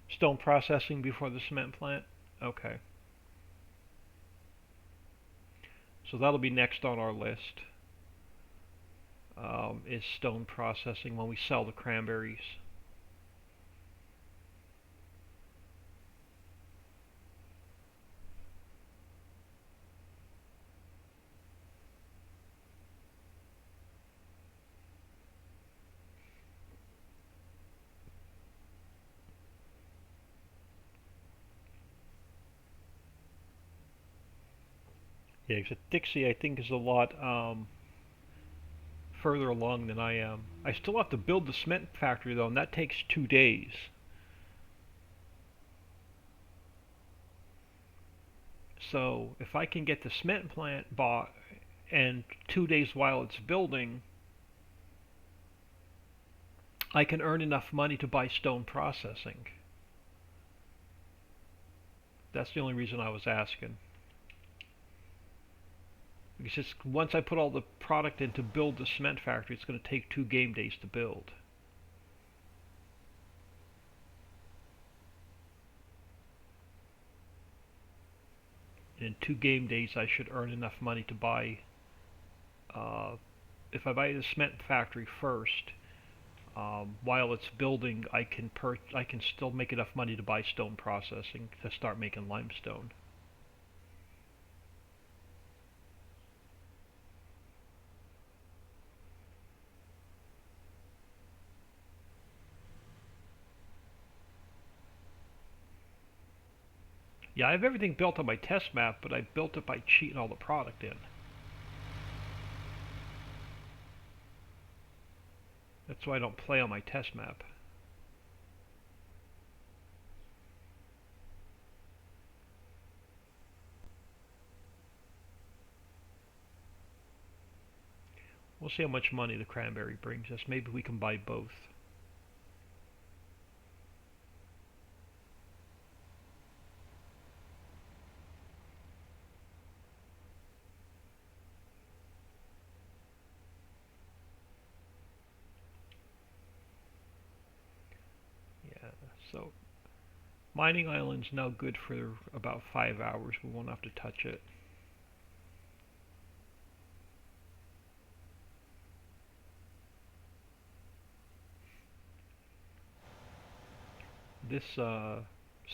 Stone processing before the cement plant? Okay. So that'll be next on our list, is stone processing when we sell the cranberries. Yeah, because Dixie I think is a lot further along than I am. I still have to build the cement factory though, and that takes 2 days. So if I can get the cement plant bought and 2 days while it's building, I can earn enough money to buy stone processing. That's the only reason I was asking. Because just once I put all the product in to build the cement factory, it's going to take 2 game days to build. And in 2 game days, I should earn enough money to buy. Uh, if I buy the cement factory first, while it's building, I can still make enough money to buy stone processing to start making limestone. Yeah, I have everything built on my test map, but I built it by cheating all the product in. That's why I don't play on my test map. We'll see how much money the cranberry brings us. Maybe we can buy both. Yeah, so mining island's now good for about 5 hours. We won't have to touch it. This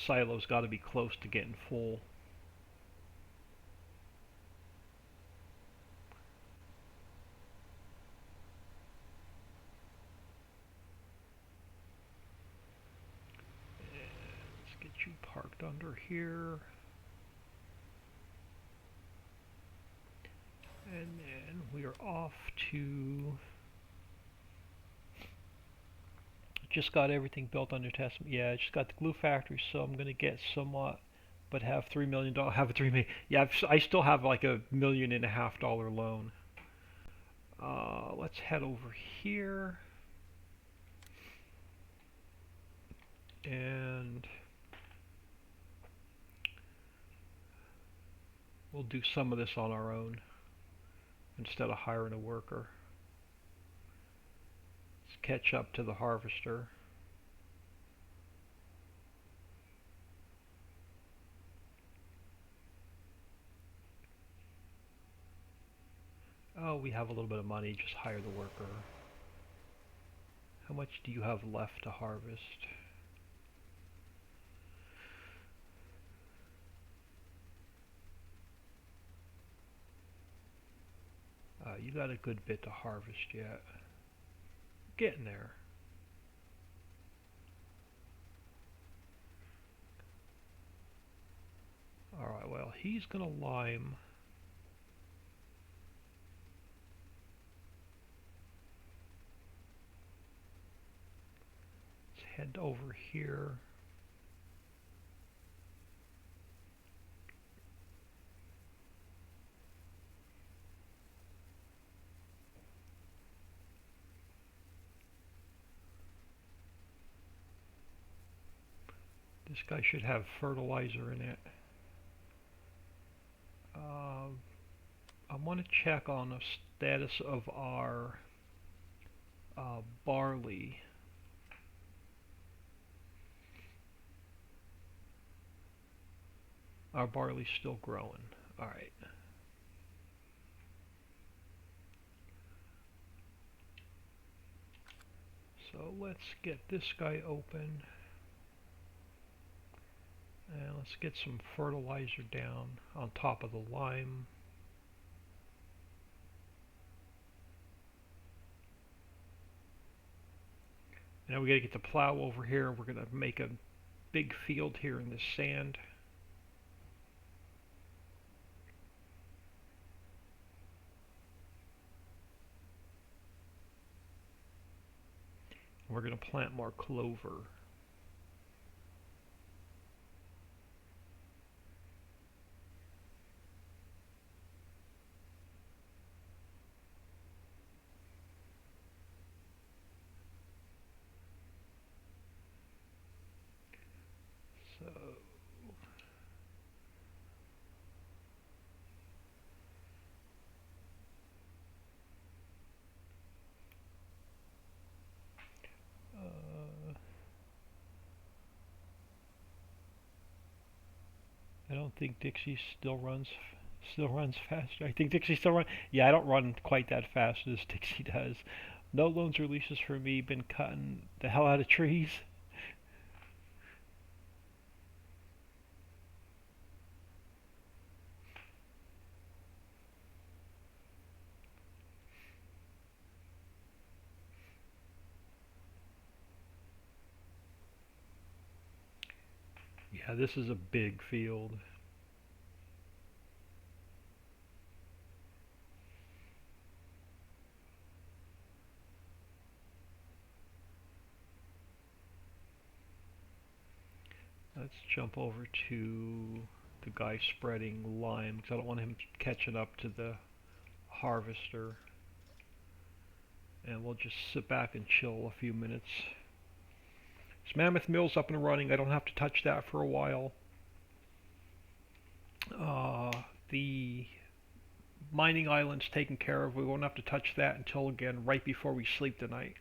silo's got to be close to getting full. Let's get you parked under here. And then we are off to... Just got everything built under test. Yeah, I just got the glue factory, so I'm gonna get somewhat, but have $3 million. Have a 3 million. Yeah, I still have like $1.5 million loan. Let's head over here, and we'll do some of this on our own instead of hiring a worker. Let's catch up to the harvester. Oh, we have a little bit of money. Just hire the worker. How much do you have left to harvest? You got a good bit to harvest yet. Getting there. Alright, well, he's gonna lime. Let's head over here. This guy should have fertilizer in it. I want to check on the status of our barley. Our barley's still growing. Alright. So let's get this guy open. And let's get some fertilizer down on top of the lime. Now we gotta get the plow over here. We're gonna make a big field here in the sand. We're going to plant more clover. So I don't think Dixie still runs faster. I think Dixie still runs. Yeah, I don't run quite that fast as Dixie does. No loans or leases for me. Been cutting the hell out of trees. Yeah, this is a big field. Let's jump over to the guy spreading lime because I don't want him catching up to the harvester. And we'll just sit back and chill a few minutes. This Mammoth Mill's up and running. I don't have to touch that for a while. The mining island's taken care of. We won't have to touch that until, again, right before we sleep tonight.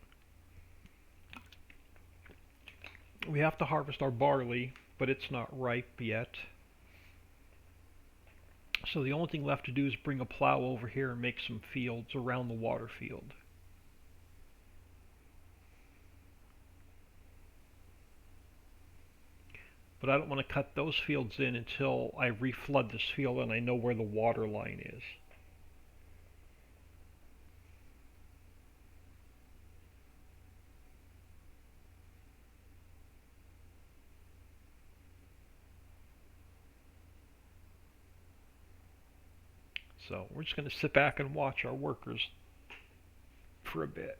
We have to harvest our barley, but it's not ripe yet. So the only thing left to do is bring a plow over here and make some fields around the water field. But I don't want to cut those fields in until I reflood this field and I know where the water line is. So we're just going to sit back and watch our workers for a bit.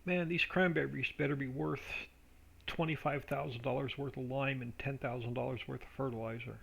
Man, these cranberries better be worth $25,000 worth of lime and $10,000 worth of fertilizer.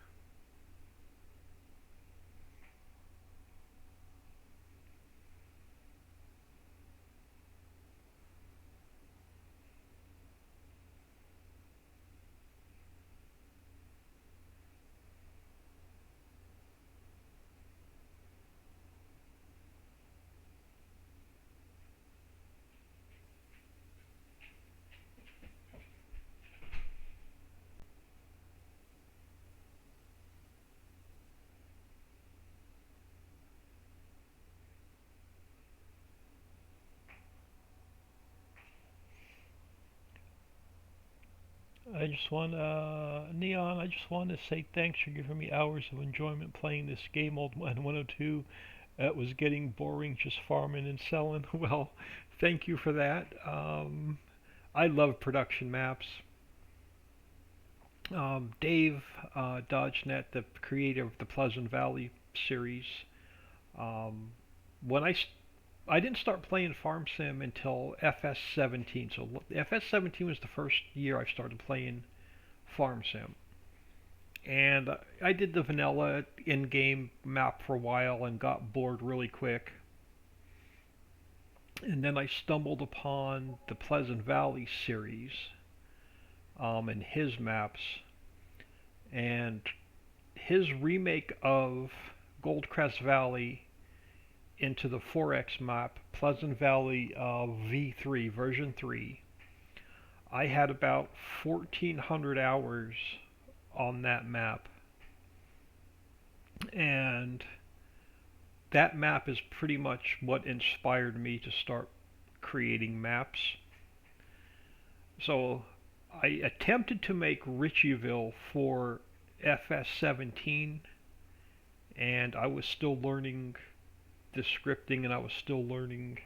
Neon, I just want to say thanks for giving me hours of enjoyment playing this game, Old Man 102. It was getting boring just farming and selling. Well, thank you for that. I love production maps. Dave Dodgenet, the creator of the Pleasant Valley series, um, when I didn't start playing Farm Sim until FS17. So FS17 was the first year I started playing Farm Sim. And I did the vanilla in-game map for a while and got bored really quick. And then I stumbled upon the Pleasant Valley series and his maps. And his remake of Goldcrest Valley into the 4X map, Pleasant Valley V3, version 3. I had about 1,400 hours on that map. And that map is pretty much what inspired me to start creating maps. So I attempted to make Ritchieville for FS17, and I was still learning the scripting, and I was still learning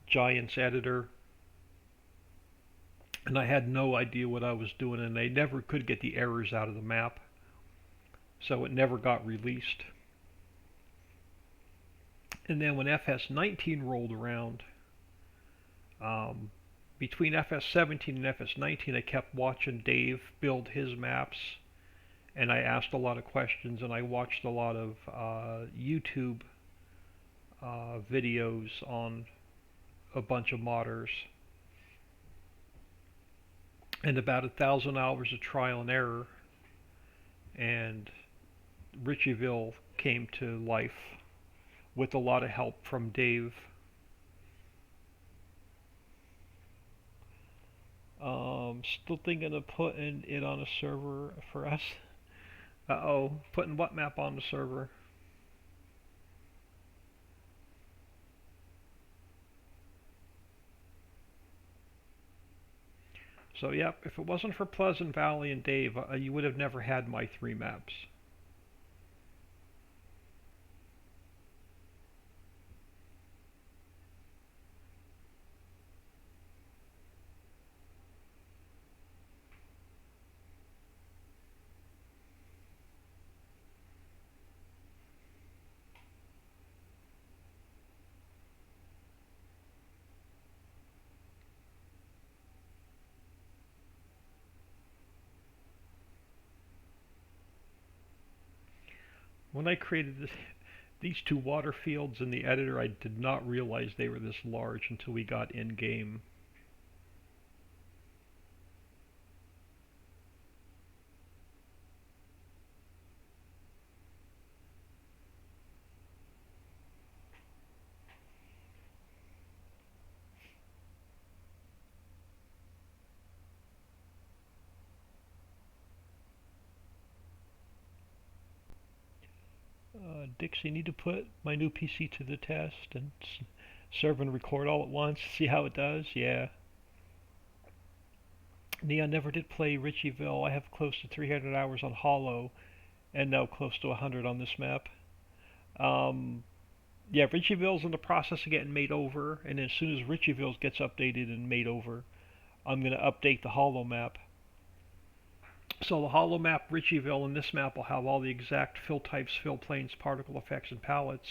Giants Editor, and I had no idea what I was doing, and I never could get the errors out of the map, so it never got released. And then when FS19 rolled around, um, between FS17 and FS19, I kept watching Dave build his maps, and I asked a lot of questions, and I watched a lot of YouTube videos on a bunch of modders, and about 1,000 hours of trial and error, and Ritchieville came to life with a lot of help from Dave. Still thinking of putting it on a server for us. Uh-oh, putting what map on the server? So yep, if it wasn't for Pleasant Valley and Dave, you would have never had my 3 maps. When I created these 2 water fields in the editor, I did not realize they were this large until we got in game. Dixie, need to put my new PC to the test and serve and record all at once, see how it does? Yeah. Neon never did play Ritchieville. I have close to 300 hours on Hollow and now close to 100 on this map. Um, yeah, Ritchieville's in the process of getting made over, and as soon as Ritchieville gets updated and made over, I'm going to update the Hollow map. So the Hollow map, Ritchieville, and this map will have all the exact fill types, fill planes, particle effects, and palettes.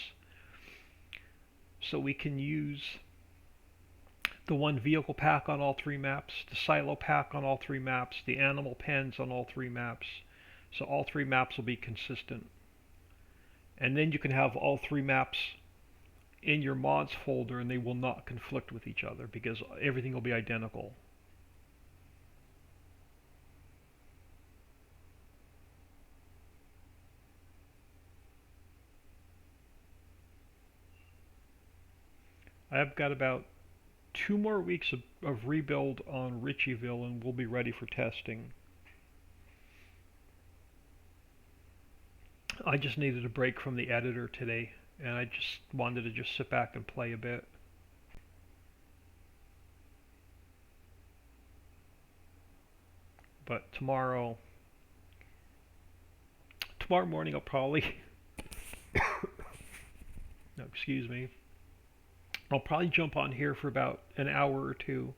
So we can use the one vehicle pack on all 3 maps, the silo pack on all 3 maps, the animal pens on all 3 maps. So all 3 maps will be consistent. And then you can have all 3 maps in your mods folder and they will not conflict with each other because everything will be identical. I've got about 2 more weeks of rebuild on Ritchieville and we'll be ready for testing. I just needed a break from the editor today and I just wanted to just sit back and play a bit. But tomorrow morning I'll probably no, excuse me. I'll probably jump on here for about an hour or 2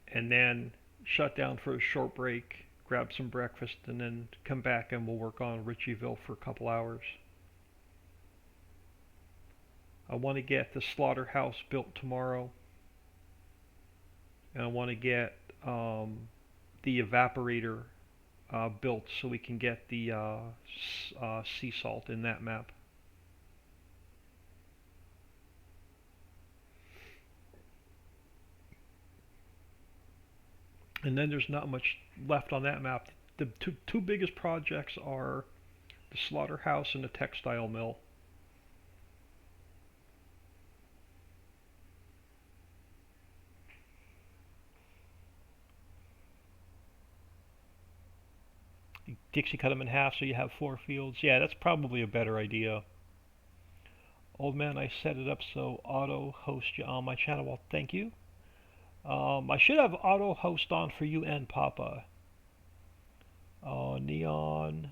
and then shut down for a short break, grab some breakfast, and then come back and we'll work on Ritchieville for a couple hours. I want to get the slaughterhouse built tomorrow, and I want to get the evaporator built so we can get the sea salt in that map. And then there's not much left on that map. The two biggest projects are the slaughterhouse and the textile mill. Dixie cut them in half so you have 4 fields. Yeah, that's probably a better idea. Old man, I set it up so auto host you on my channel. Well, thank you. I should have auto host on for you and Papa. Neon,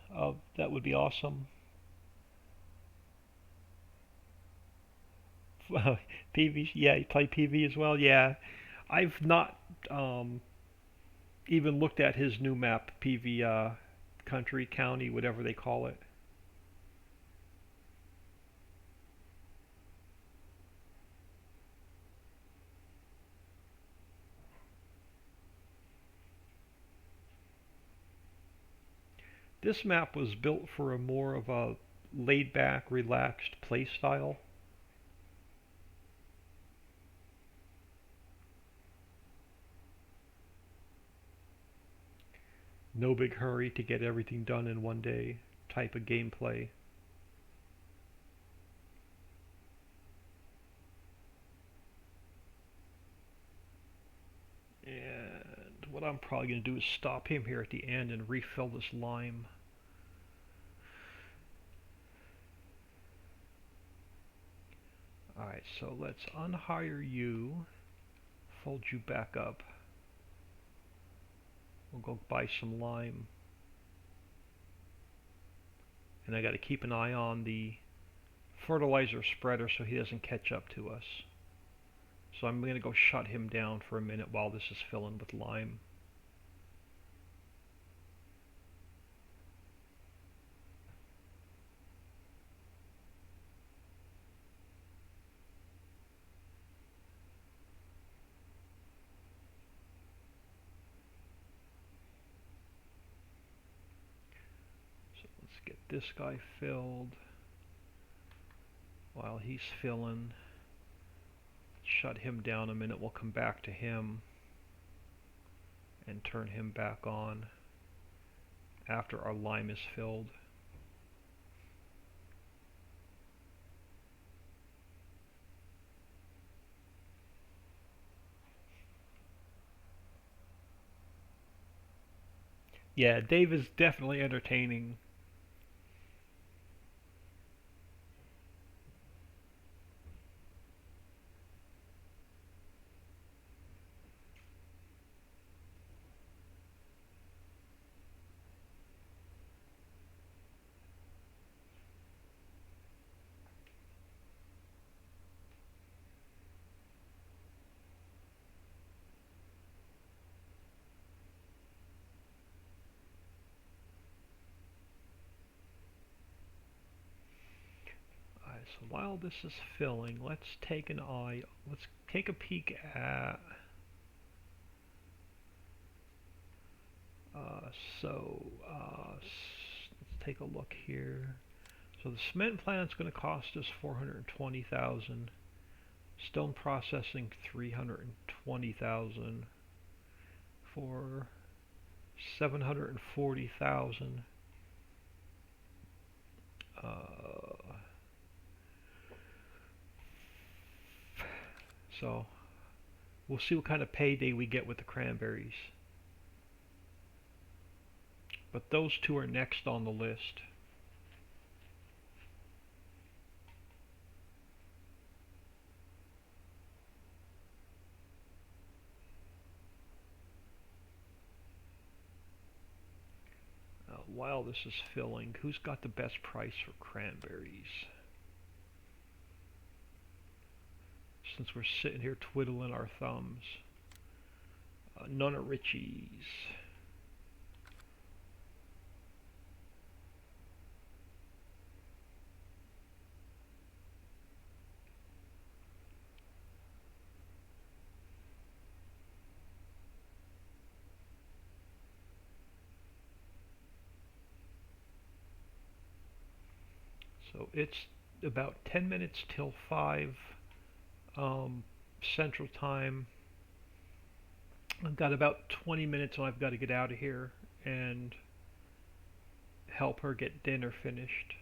that would be awesome. PV, yeah, you play PV as well. Yeah, I've not um, even looked at his new map, PV country, county, whatever they call it. This map was built for a more of a laid back, relaxed play style. No big hurry to get everything done in one day type of gameplay. And what I'm probably going to do is stop him here at the end and refill this lime. Alright, so let's unhire you, fold you back up. We'll go buy some lime. And I got to keep an eye on the fertilizer spreader so he doesn't catch up to us. So I'm going to go shut him down for a minute while this is filling with lime. So let's get this guy filled. While he's filling, shut him down a minute. We'll come back to him and turn him back on after our lime is filled. Yeah, Dave is definitely entertaining. Alright, so while this is filling, let's take a peek at uh, so let's take a look here. So the cement plant's going to cost us 420,000. Stone processing 320,000 for 740,000. So we'll see what kind of payday we get with the cranberries. But those two are next on the list. While this is filling, who's got the best price for cranberries? Since we're sitting here twiddling our thumbs. None of Ricci's. So it's about 10 minutes till 5 Central Time. I've got about 20 minutes and I've got to get out of here and help her get dinner finished.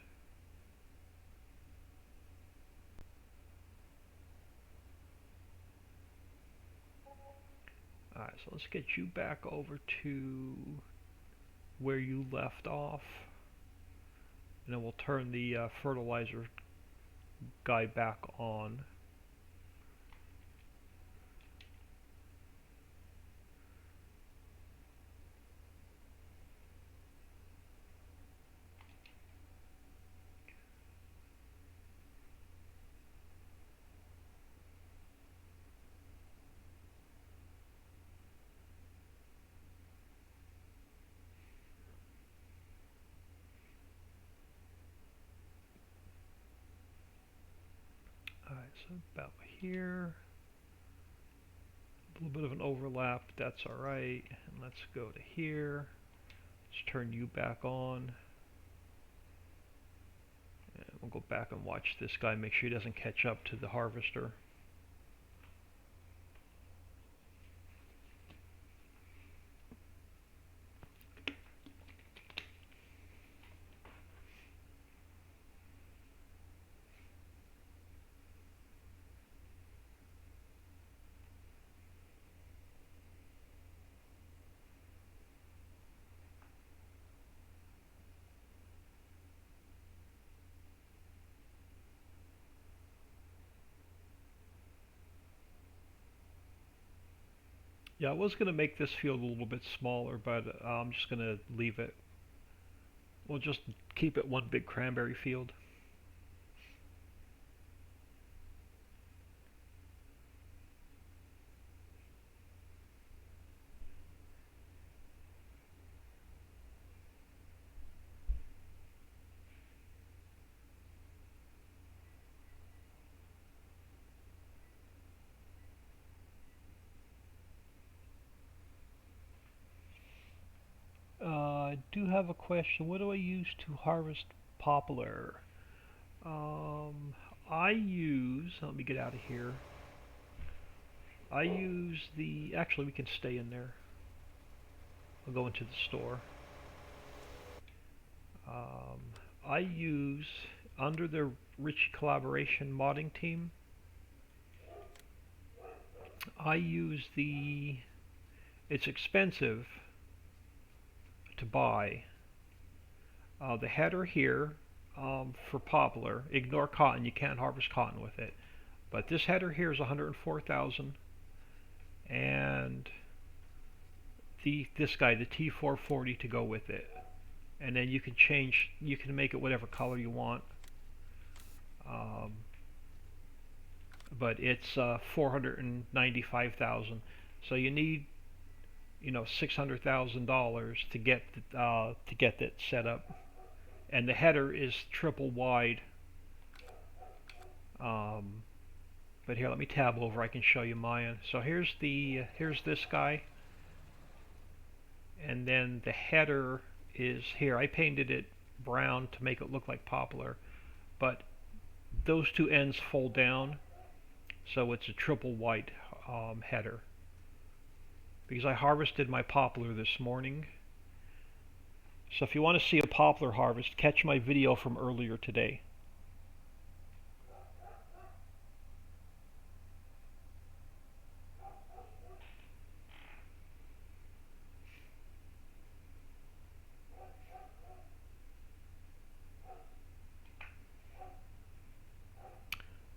Alright, so let's get you back over to where you left off. And then we'll turn the fertilizer guy back on. Alright, so about here. A little bit of an overlap, but that's alright. And let's go to here. Let's turn you back on. And we'll go back and watch this guy, make sure he doesn't catch up to the harvester. Yeah, I was going to make this field a little bit smaller, but I'm just going to leave it. We'll just keep it one big cranberry field. I do have a question. What do I use to harvest poplar? Um, I use, let me get out of here. I use actually we can stay in there. I'll go into the store. Um, I use, under the Ricci collaboration modding team, I use it's expensive to buy. The header here for poplar, ignore cotton, you can't harvest cotton with it. But this header here is 104,000, and this guy, the T440, to go with it. And then you can make it whatever color you want. But it's 495,000. So you need, $600,000 to get that set up. And the header is triple wide. But here, let me tab over. I can show you mine. So here's this guy, and then the header is here. I painted it brown to make it look like poplar, but those two ends fold down, so it's a triple white header. Because I harvested my poplar this morning. So if you want to see a poplar harvest, catch my video from earlier today.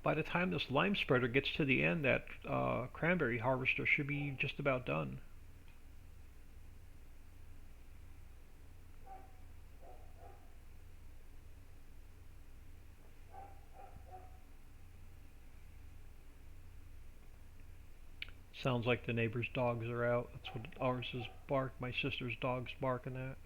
By the time this lime spreader gets to the end, that cranberry harvester should be just about done. Sounds like the neighbor's dogs are out. That's what ours is bark. My sister's dog's barking at.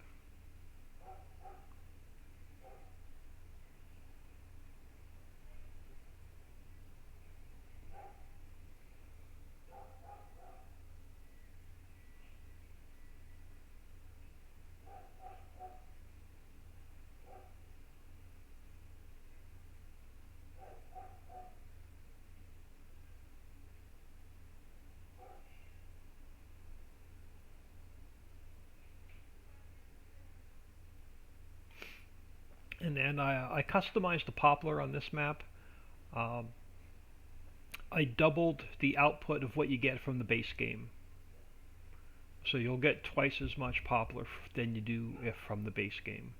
And then I customized the poplar on this map. Um, I doubled the output of what you get from the base game. So you'll get twice as much poplar than you do if from the base game.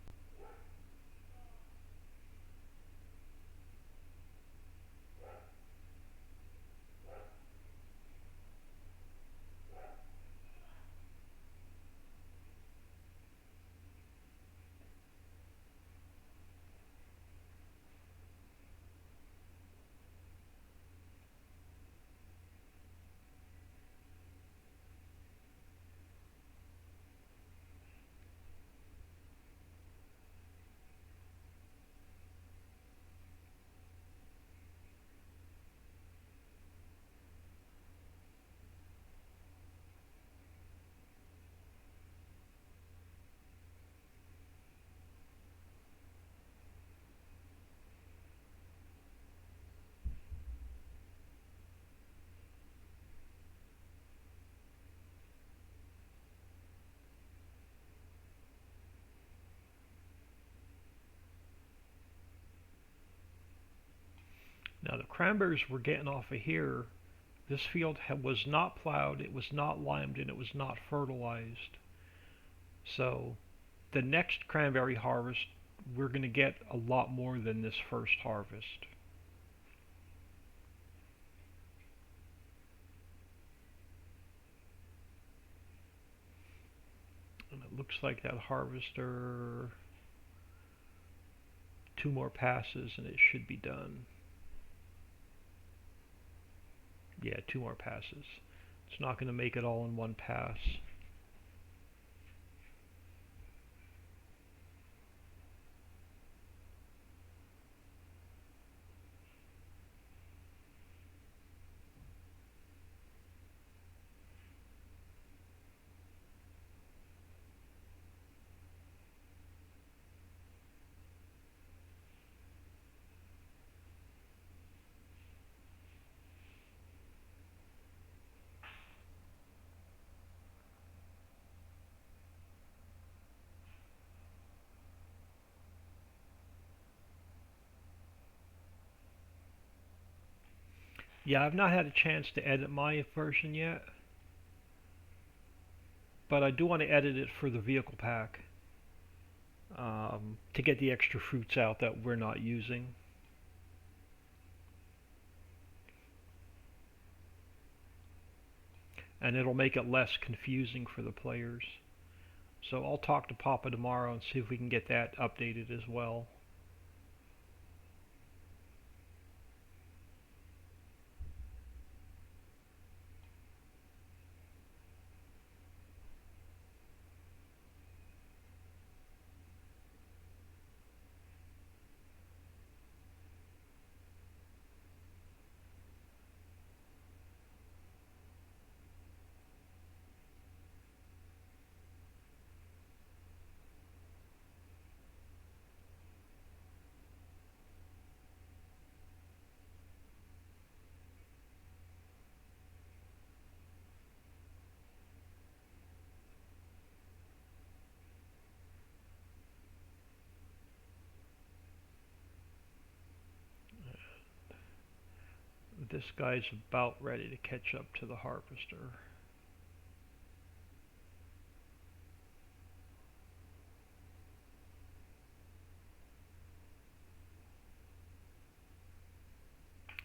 Now the cranberries we're getting off of here, this field was not plowed, it was not limed, and it was not fertilized. So the next cranberry harvest, we're going to get a lot more than this first harvest. And it looks like that harvester, 2 more passes and it should be done. Yeah, 2 more passes. It's not going to make it all in one pass. Yeah, I've not had a chance to edit my version yet, but I do want to edit it for the vehicle pack to get the extra fruits out that we're not using. And it'll make it less confusing for the players. So I'll talk to Papa tomorrow and see if we can get that updated as well. This guy's about ready to catch up to the harvester.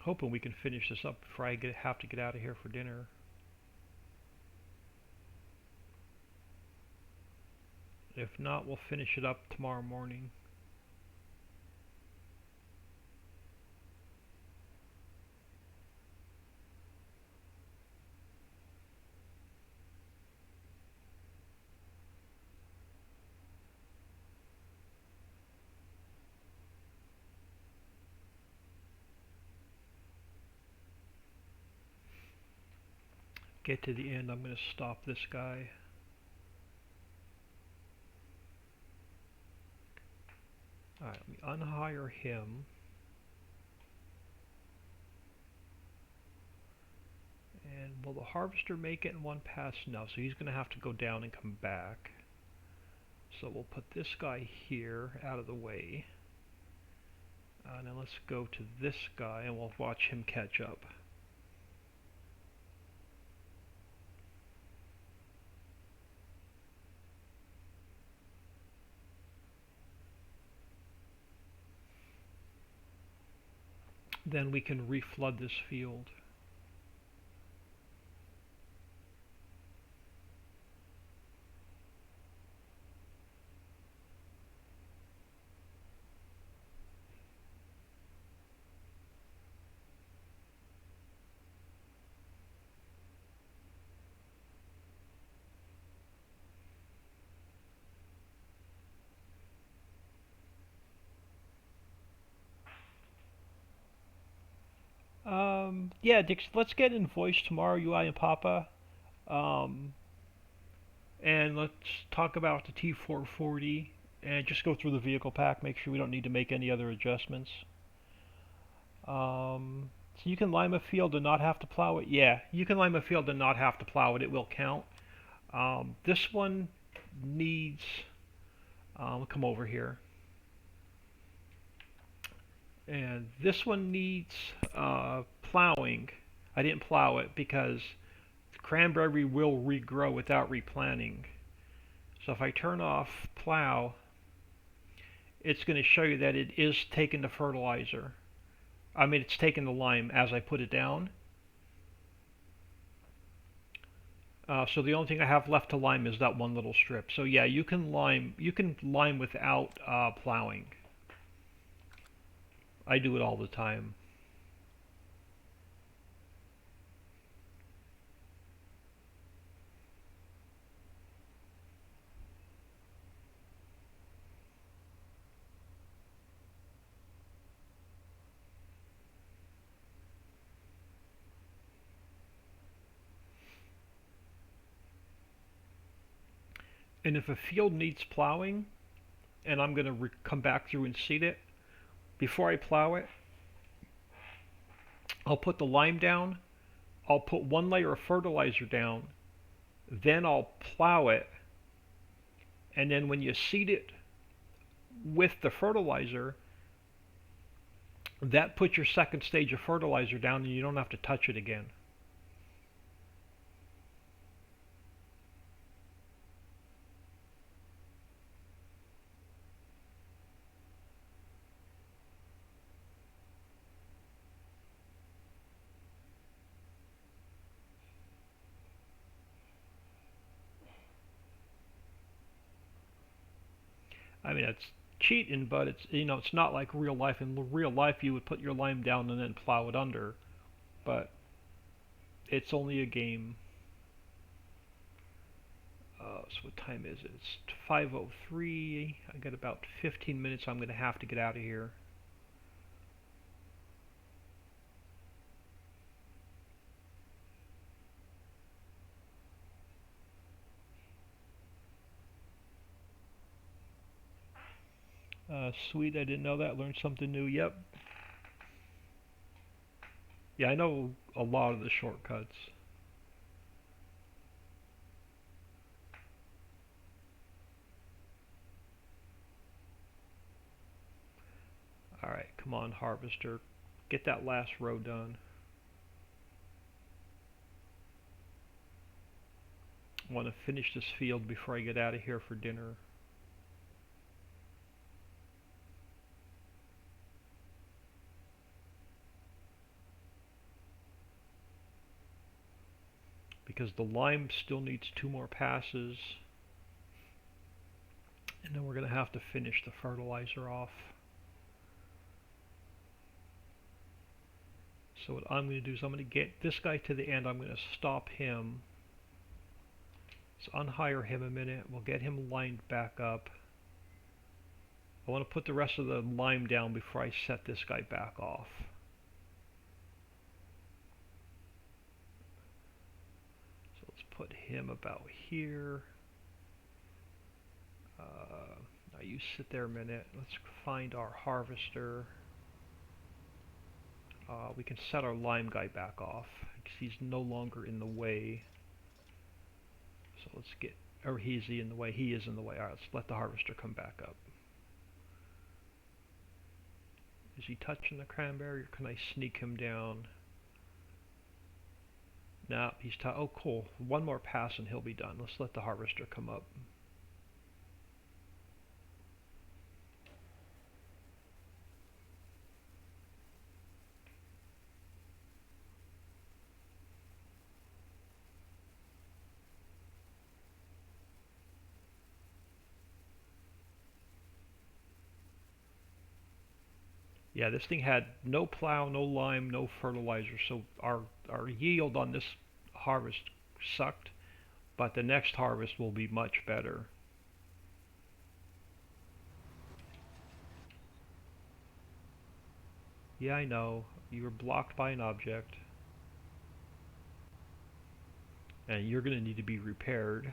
Hoping we can finish this up before I have to get out of here for dinner. If not, we'll finish it up tomorrow morning. Get to the end, I'm going to stop this guy. Alright, let me unhire him. And will the harvester make it in one pass? No, so he's going to have to go down and come back. So we'll put this guy here out of the way. And then let's go to this guy and we'll watch him catch up. Then we can reflood this field. Yeah, Dix, let's get invoice tomorrow, you, I, and Papa. Um, and let's talk about the T440 and just go through the vehicle pack, make sure we don't need to make any other adjustments. So you can lime a field and not have to plow it? Yeah, you can lime a field and not have to plow it, it will count. This one needs, come over here. And this one needs plowing. I didn't plow it because the cranberry will regrow without replanting. So if I turn off plow, it's going to show you that it is taking the fertilizer. I mean, it's taking the lime as I put it down. So the only thing I have left to lime is that one little strip. So yeah, you can lime. You can lime without plowing. I do it all the time. And if a field needs plowing, and I'm going to come back through and seed it, before I plow it, I'll put the lime down. I'll put one layer of fertilizer down. Then I'll plow it. And then when you seed it with the fertilizer, that puts your second stage of fertilizer down and you don't have to touch it again. I mean, it's cheating, but it's not like real life. In real life, you would put your lime down and then plow it under, but it's only a game. So what time is it? It's 5:03. I got about 15 minutes. I'm going to have to get out of here. Sweet, I didn't know that. Learned something new. Yep. Yeah, I know a lot of the shortcuts. Alright, come on, harvester. Get that last row done. I want to finish this field before I get out of here for dinner. Because the lime still needs 2 more passes. And then we're going to have to finish the fertilizer off. So what I'm going to do is I'm going to get this guy to the end. I'm going to stop him. Let's unhire him a minute. We'll get him lined back up. I want to put the rest of the lime down before I set this guy back off. So let's put him about here. Now you sit there a minute. Let's find our harvester. We can set our lime guy back off because he's no longer in the way. So let's get, or is he in the way? He is in the way. Alright, let's let the harvester come back up. Is he touching the cranberry or can I sneak him down? No, he's oh cool. 1 more pass and he'll be done. Let's let the harvester come up. Yeah, this thing had no plow, no lime, no fertilizer, so our yield on this harvest sucked, but the next harvest will be much better. Yeah, I know. You were blocked by an object, and you're going to need to be repaired.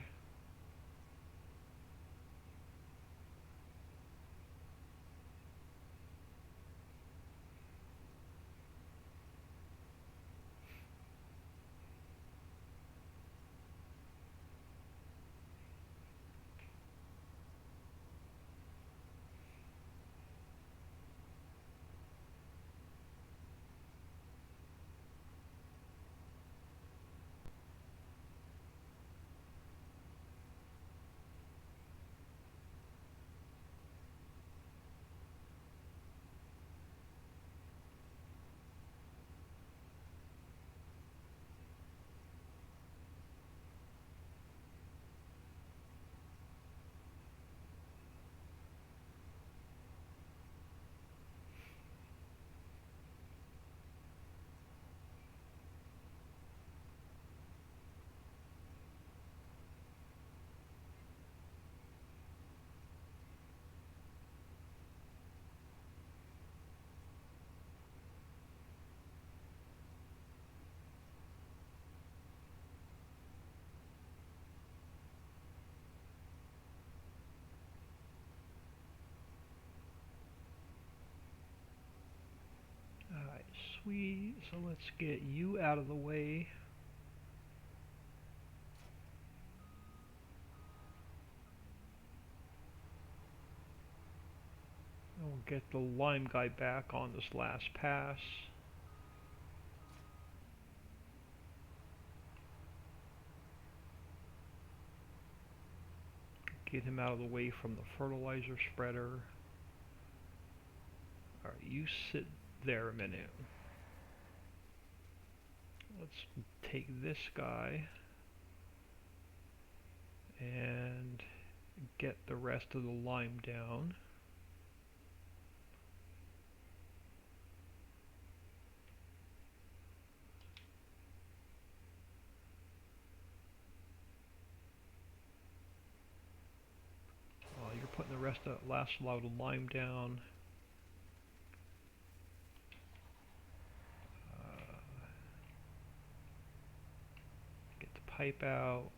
Sweet. So let's get you out of the way. And we'll get the lime guy back on this last pass. Get him out of the way from the fertilizer spreader. Alright, you sit there a minute. Let's take this guy and get the rest of the lime down. While you're putting the rest of that last load of lime down, get the pipe out.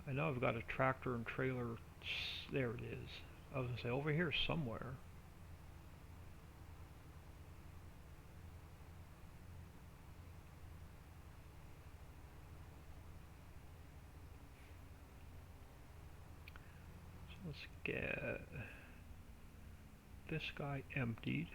I know I've got a tractor and trailer. There it is. I was going to say over here somewhere. So let's get this guy emptied.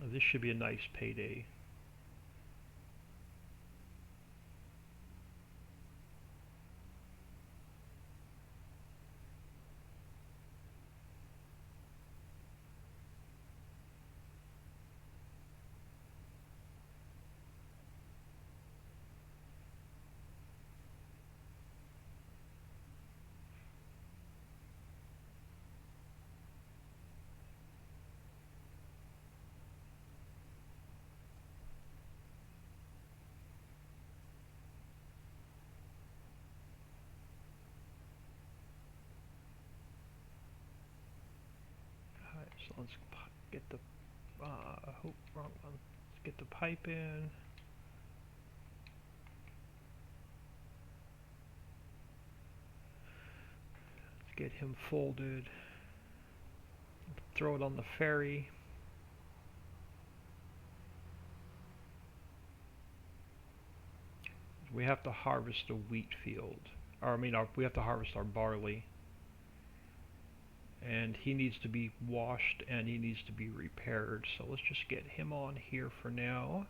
This should be a nice payday. Alright, so let's get the wrong one. Let's get the pipe in. Let's get him folded. Throw it on the ferry. We have to harvest a wheat field. Or I mean, we have to harvest our barley. And he needs to be washed and he needs to be repaired. So let's just get him on here for now.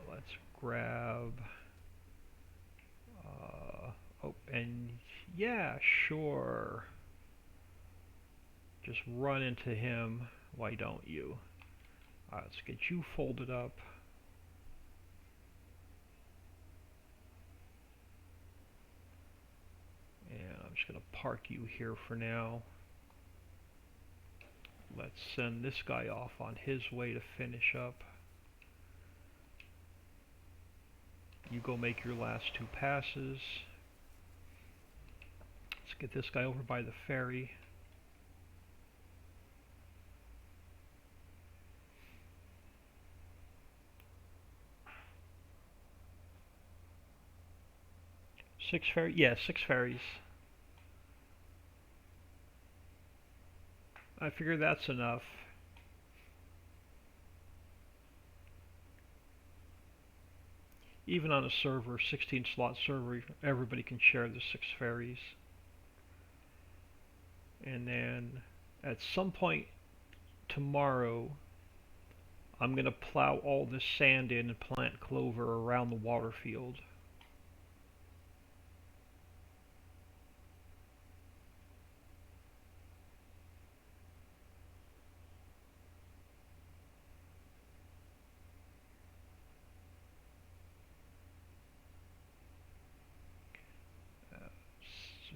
Let's grab oh, and yeah, sure, just run into him. Why don't you? Let's get you folded up. And I'm just going to park you here for now. Let's send this guy off on his way to finish up. You go make your last two passes. Let's get this guy over by the ferry. Six ferries? Yeah, 6 ferries. I figure that's enough. Even on a server, 16 slot server, everybody can share the 6 ferries. And then at some point tomorrow, I'm going to plow all this sand in and plant clover around the water field. It's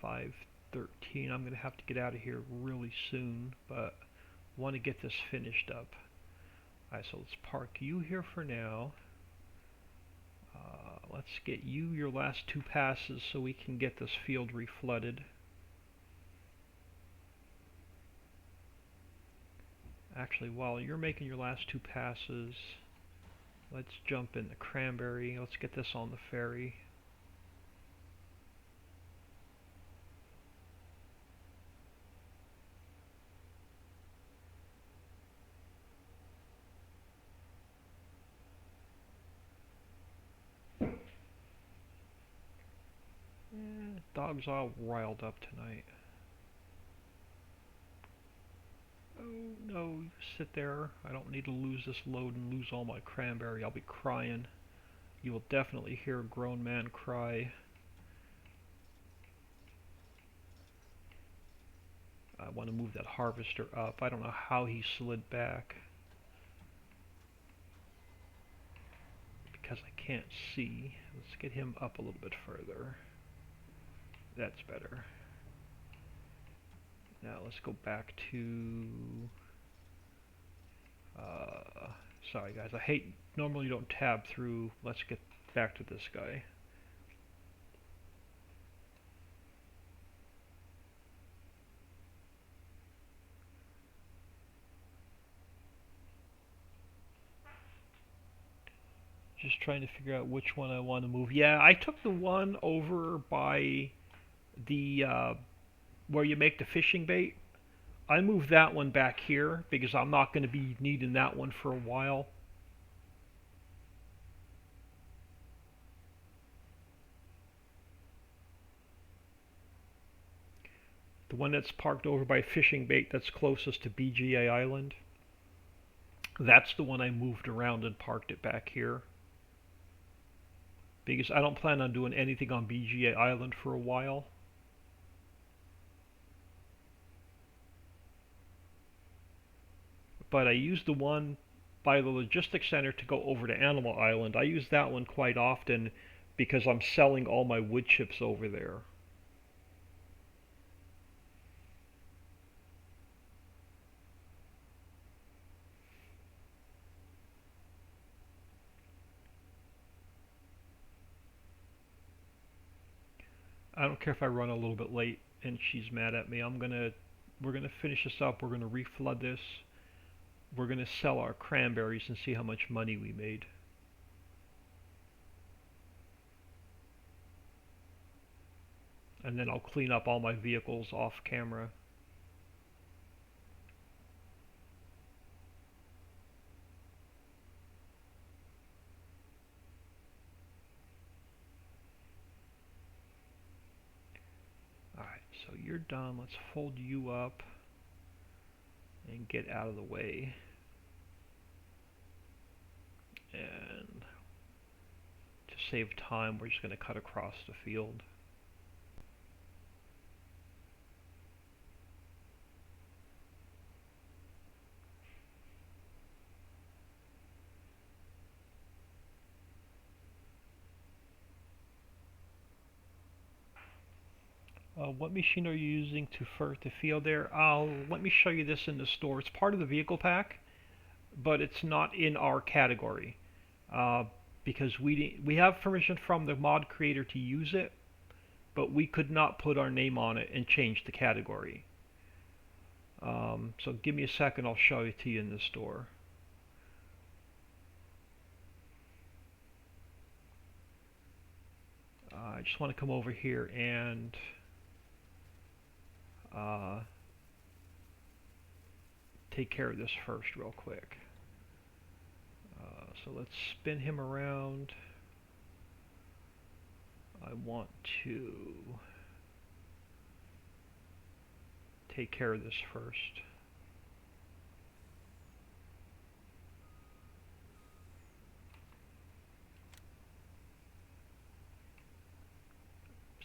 5:13. I'm going to have to get out of here really soon, but want to get this finished up. Alright, so let's park you here for now. Let's get you your last 2 passes so we can get this field reflooded. Actually, while you're making your last 2 passes, let's jump in the cranberry. Let's get this on the ferry. Dog's all riled up tonight. Oh no, sit there. I don't need to lose this load and lose all my cranberry. I'll be crying. You will definitely hear a grown man cry. I want to move that harvester up. I don't know how he slid back, because I can't see. Let's get him up a little bit further. That's better. Now let's go back to... sorry guys, I hate... Normally you don't tab through. Let's get back to this guy. Just trying to figure out which one I want to move. Yeah, I took the one over by the where you make the fishing bait. I moved that one back here because I'm not going to be needing that one for a while. The one that's parked over by fishing bait that's closest to BGA Island, that's the one I moved around and parked it back here. Because I don't plan on doing anything on BGA Island for a while. But I used the one by the logistics center to go over to Animal Island. I use that one quite often because I'm selling all my wood chips over there. I don't care if I run a little bit late and she's mad at me. We're gonna finish this up. We're gonna reflood this. We're gonna sell our cranberries and see how much money we made. And then I'll clean up all my vehicles off camera. Alright, so you're done. Let's fold you up and get out of the way. And to save time, we're just going to cut across the field. What machine are you using to ferret the field there? Let me show you this in the store. It's part of the vehicle pack, but it's not in our category. Because we have permission from the mod creator to use it, but we could not put our name on it and change the category. So give me a second, I'll show it to you in the store. I just want to come over here and take care of this first real quick. So let's spin him around. I want to take care of this first.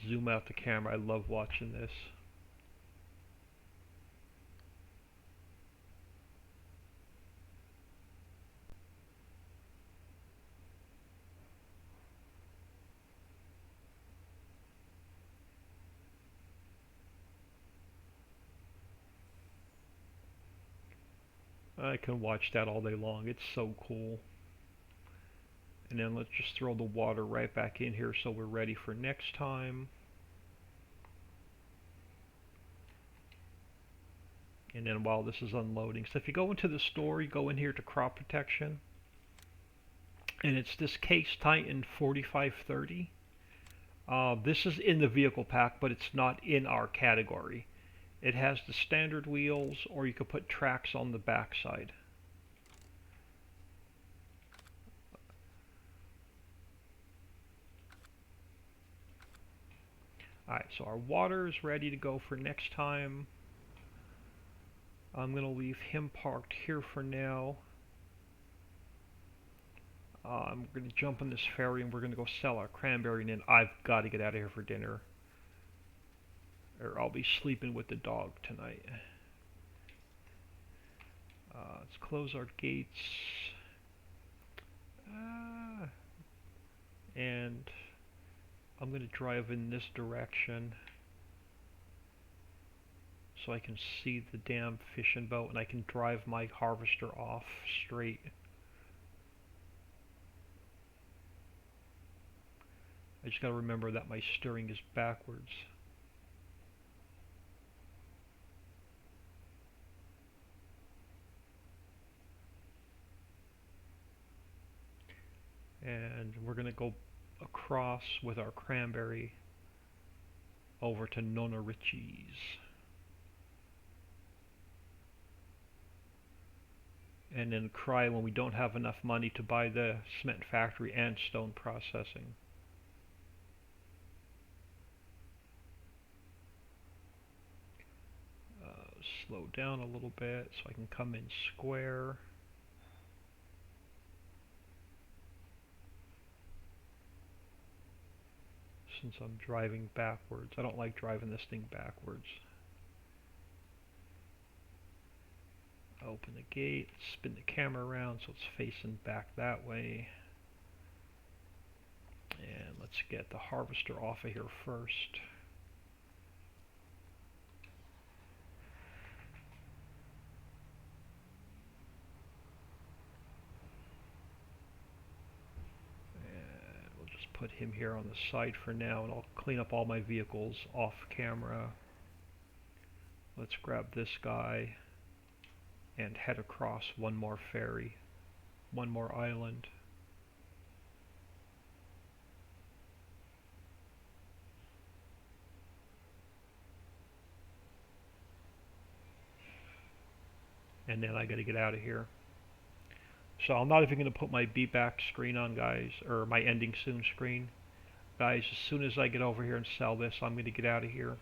zoom out the camera. I love watching this. I can watch that all day long. It's so cool. And then let's just throw the water right back in here so we're ready for next time. And then while this is unloading, so if you go into the store, you go in here to crop protection, and it's this Case Titan 4530. This is in the vehicle pack, but it's not in our category. It has the standard wheels, or you could put tracks on the backside. Alright, so our water is ready to go for next time. I'm going to leave him parked here for now. I'm going to jump on this ferry and we're going to go sell our cranberry, and then I've got to get out of here for dinner, or I'll be sleeping with the dog tonight. Let's close our gates. And I'm going to drive in this direction so I can see the damn fishing boat, and I can drive my harvester off straight. I just got to remember that my steering is backwards. And we're going to go across with our cranberry over to Nonna Ricci's. And then cry when we don't have enough money to buy the cement factory and stone processing. Slow down a little bit so I can come in square. Since I'm driving backwards, I don't like driving this thing backwards. Open the gate, spin the camera around so it's facing back that way. And let's get the harvester off of here first. And we'll just put him here on the side for now, and I'll clean up all my vehicles off camera. Let's grab this guy and head across one more ferry, one more island. And then I gotta get out of here. So I'm not even gonna put my be back screen on, guys, or my ending soon screen. Guys, as soon as I get over here and sell this, I'm gonna get out of here.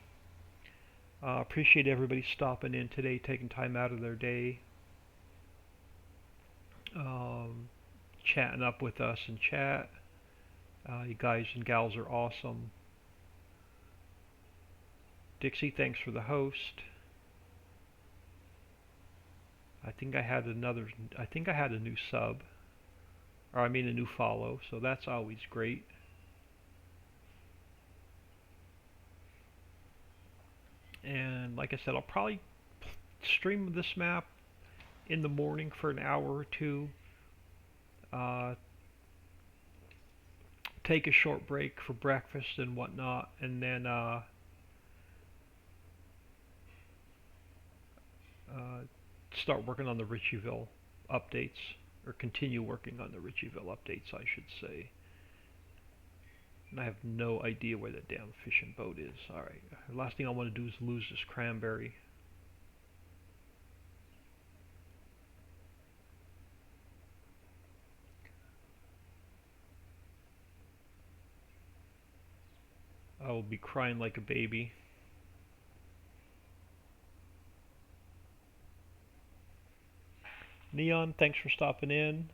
Appreciate everybody stopping in today, taking time out of their day, chatting up with us in chat. You guys and gals are awesome. Dixie, thanks for the host. I think I had a new sub, or I mean a new follow, so that's always great. And like I said, I'll probably stream this map in the morning for an hour or two. Take a short break for breakfast and whatnot, and then start working on the Ritchiville updates, or continue working on the Ritchiville updates, I should say. And I have no idea where that damn fishing boat is. Alright, last thing I want to do is lose this cranberry. I will be crying like a baby. Neon, thanks for stopping in.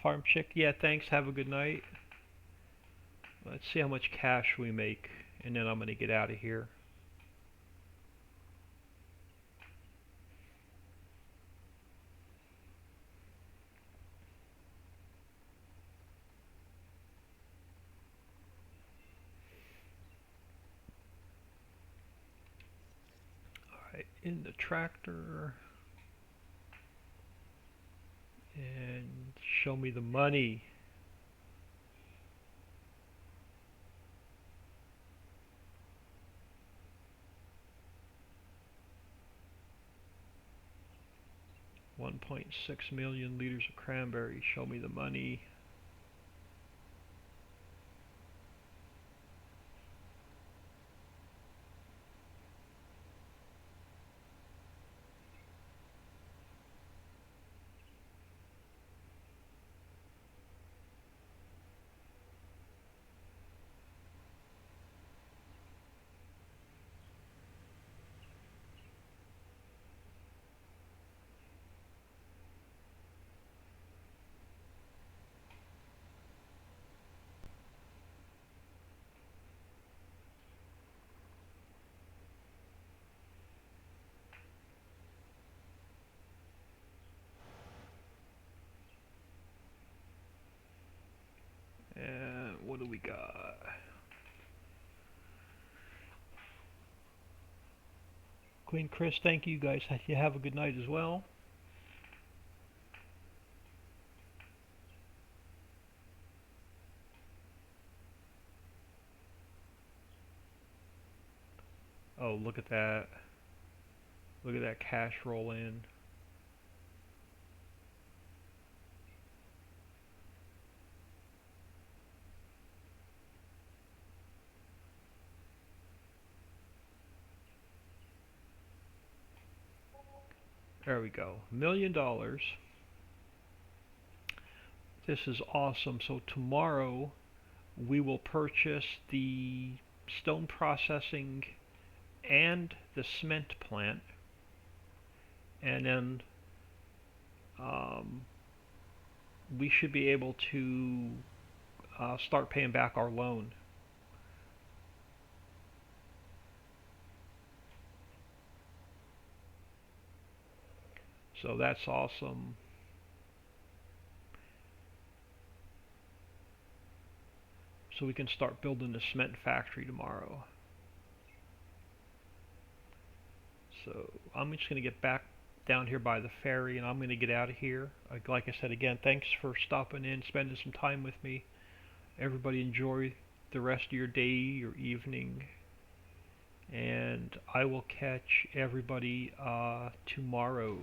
Farm Chick, yeah, thanks. Have a good night. Let's see how much cash we make and then I'm going to get out of here. Alright, in the tractor, and show me the money. $1.6 million liters of cranberry. Show me the money. And what do we got? Queen Chris, thank you guys. You have a good night as well. Oh, look at that. Look at that cash roll in. There we go. $1 million. This is awesome. So tomorrow we will purchase the stone processing and the cement plant, and then um, we should be able to start paying back our loan. So that's awesome. So we can start building the cement factory tomorrow. So I'm just going to get back down here by the ferry, and I'm going to get out of here. Like I said again, thanks for stopping in, spending some time with me. Everybody enjoy the rest of your day, your evening, and I will catch everybody tomorrow.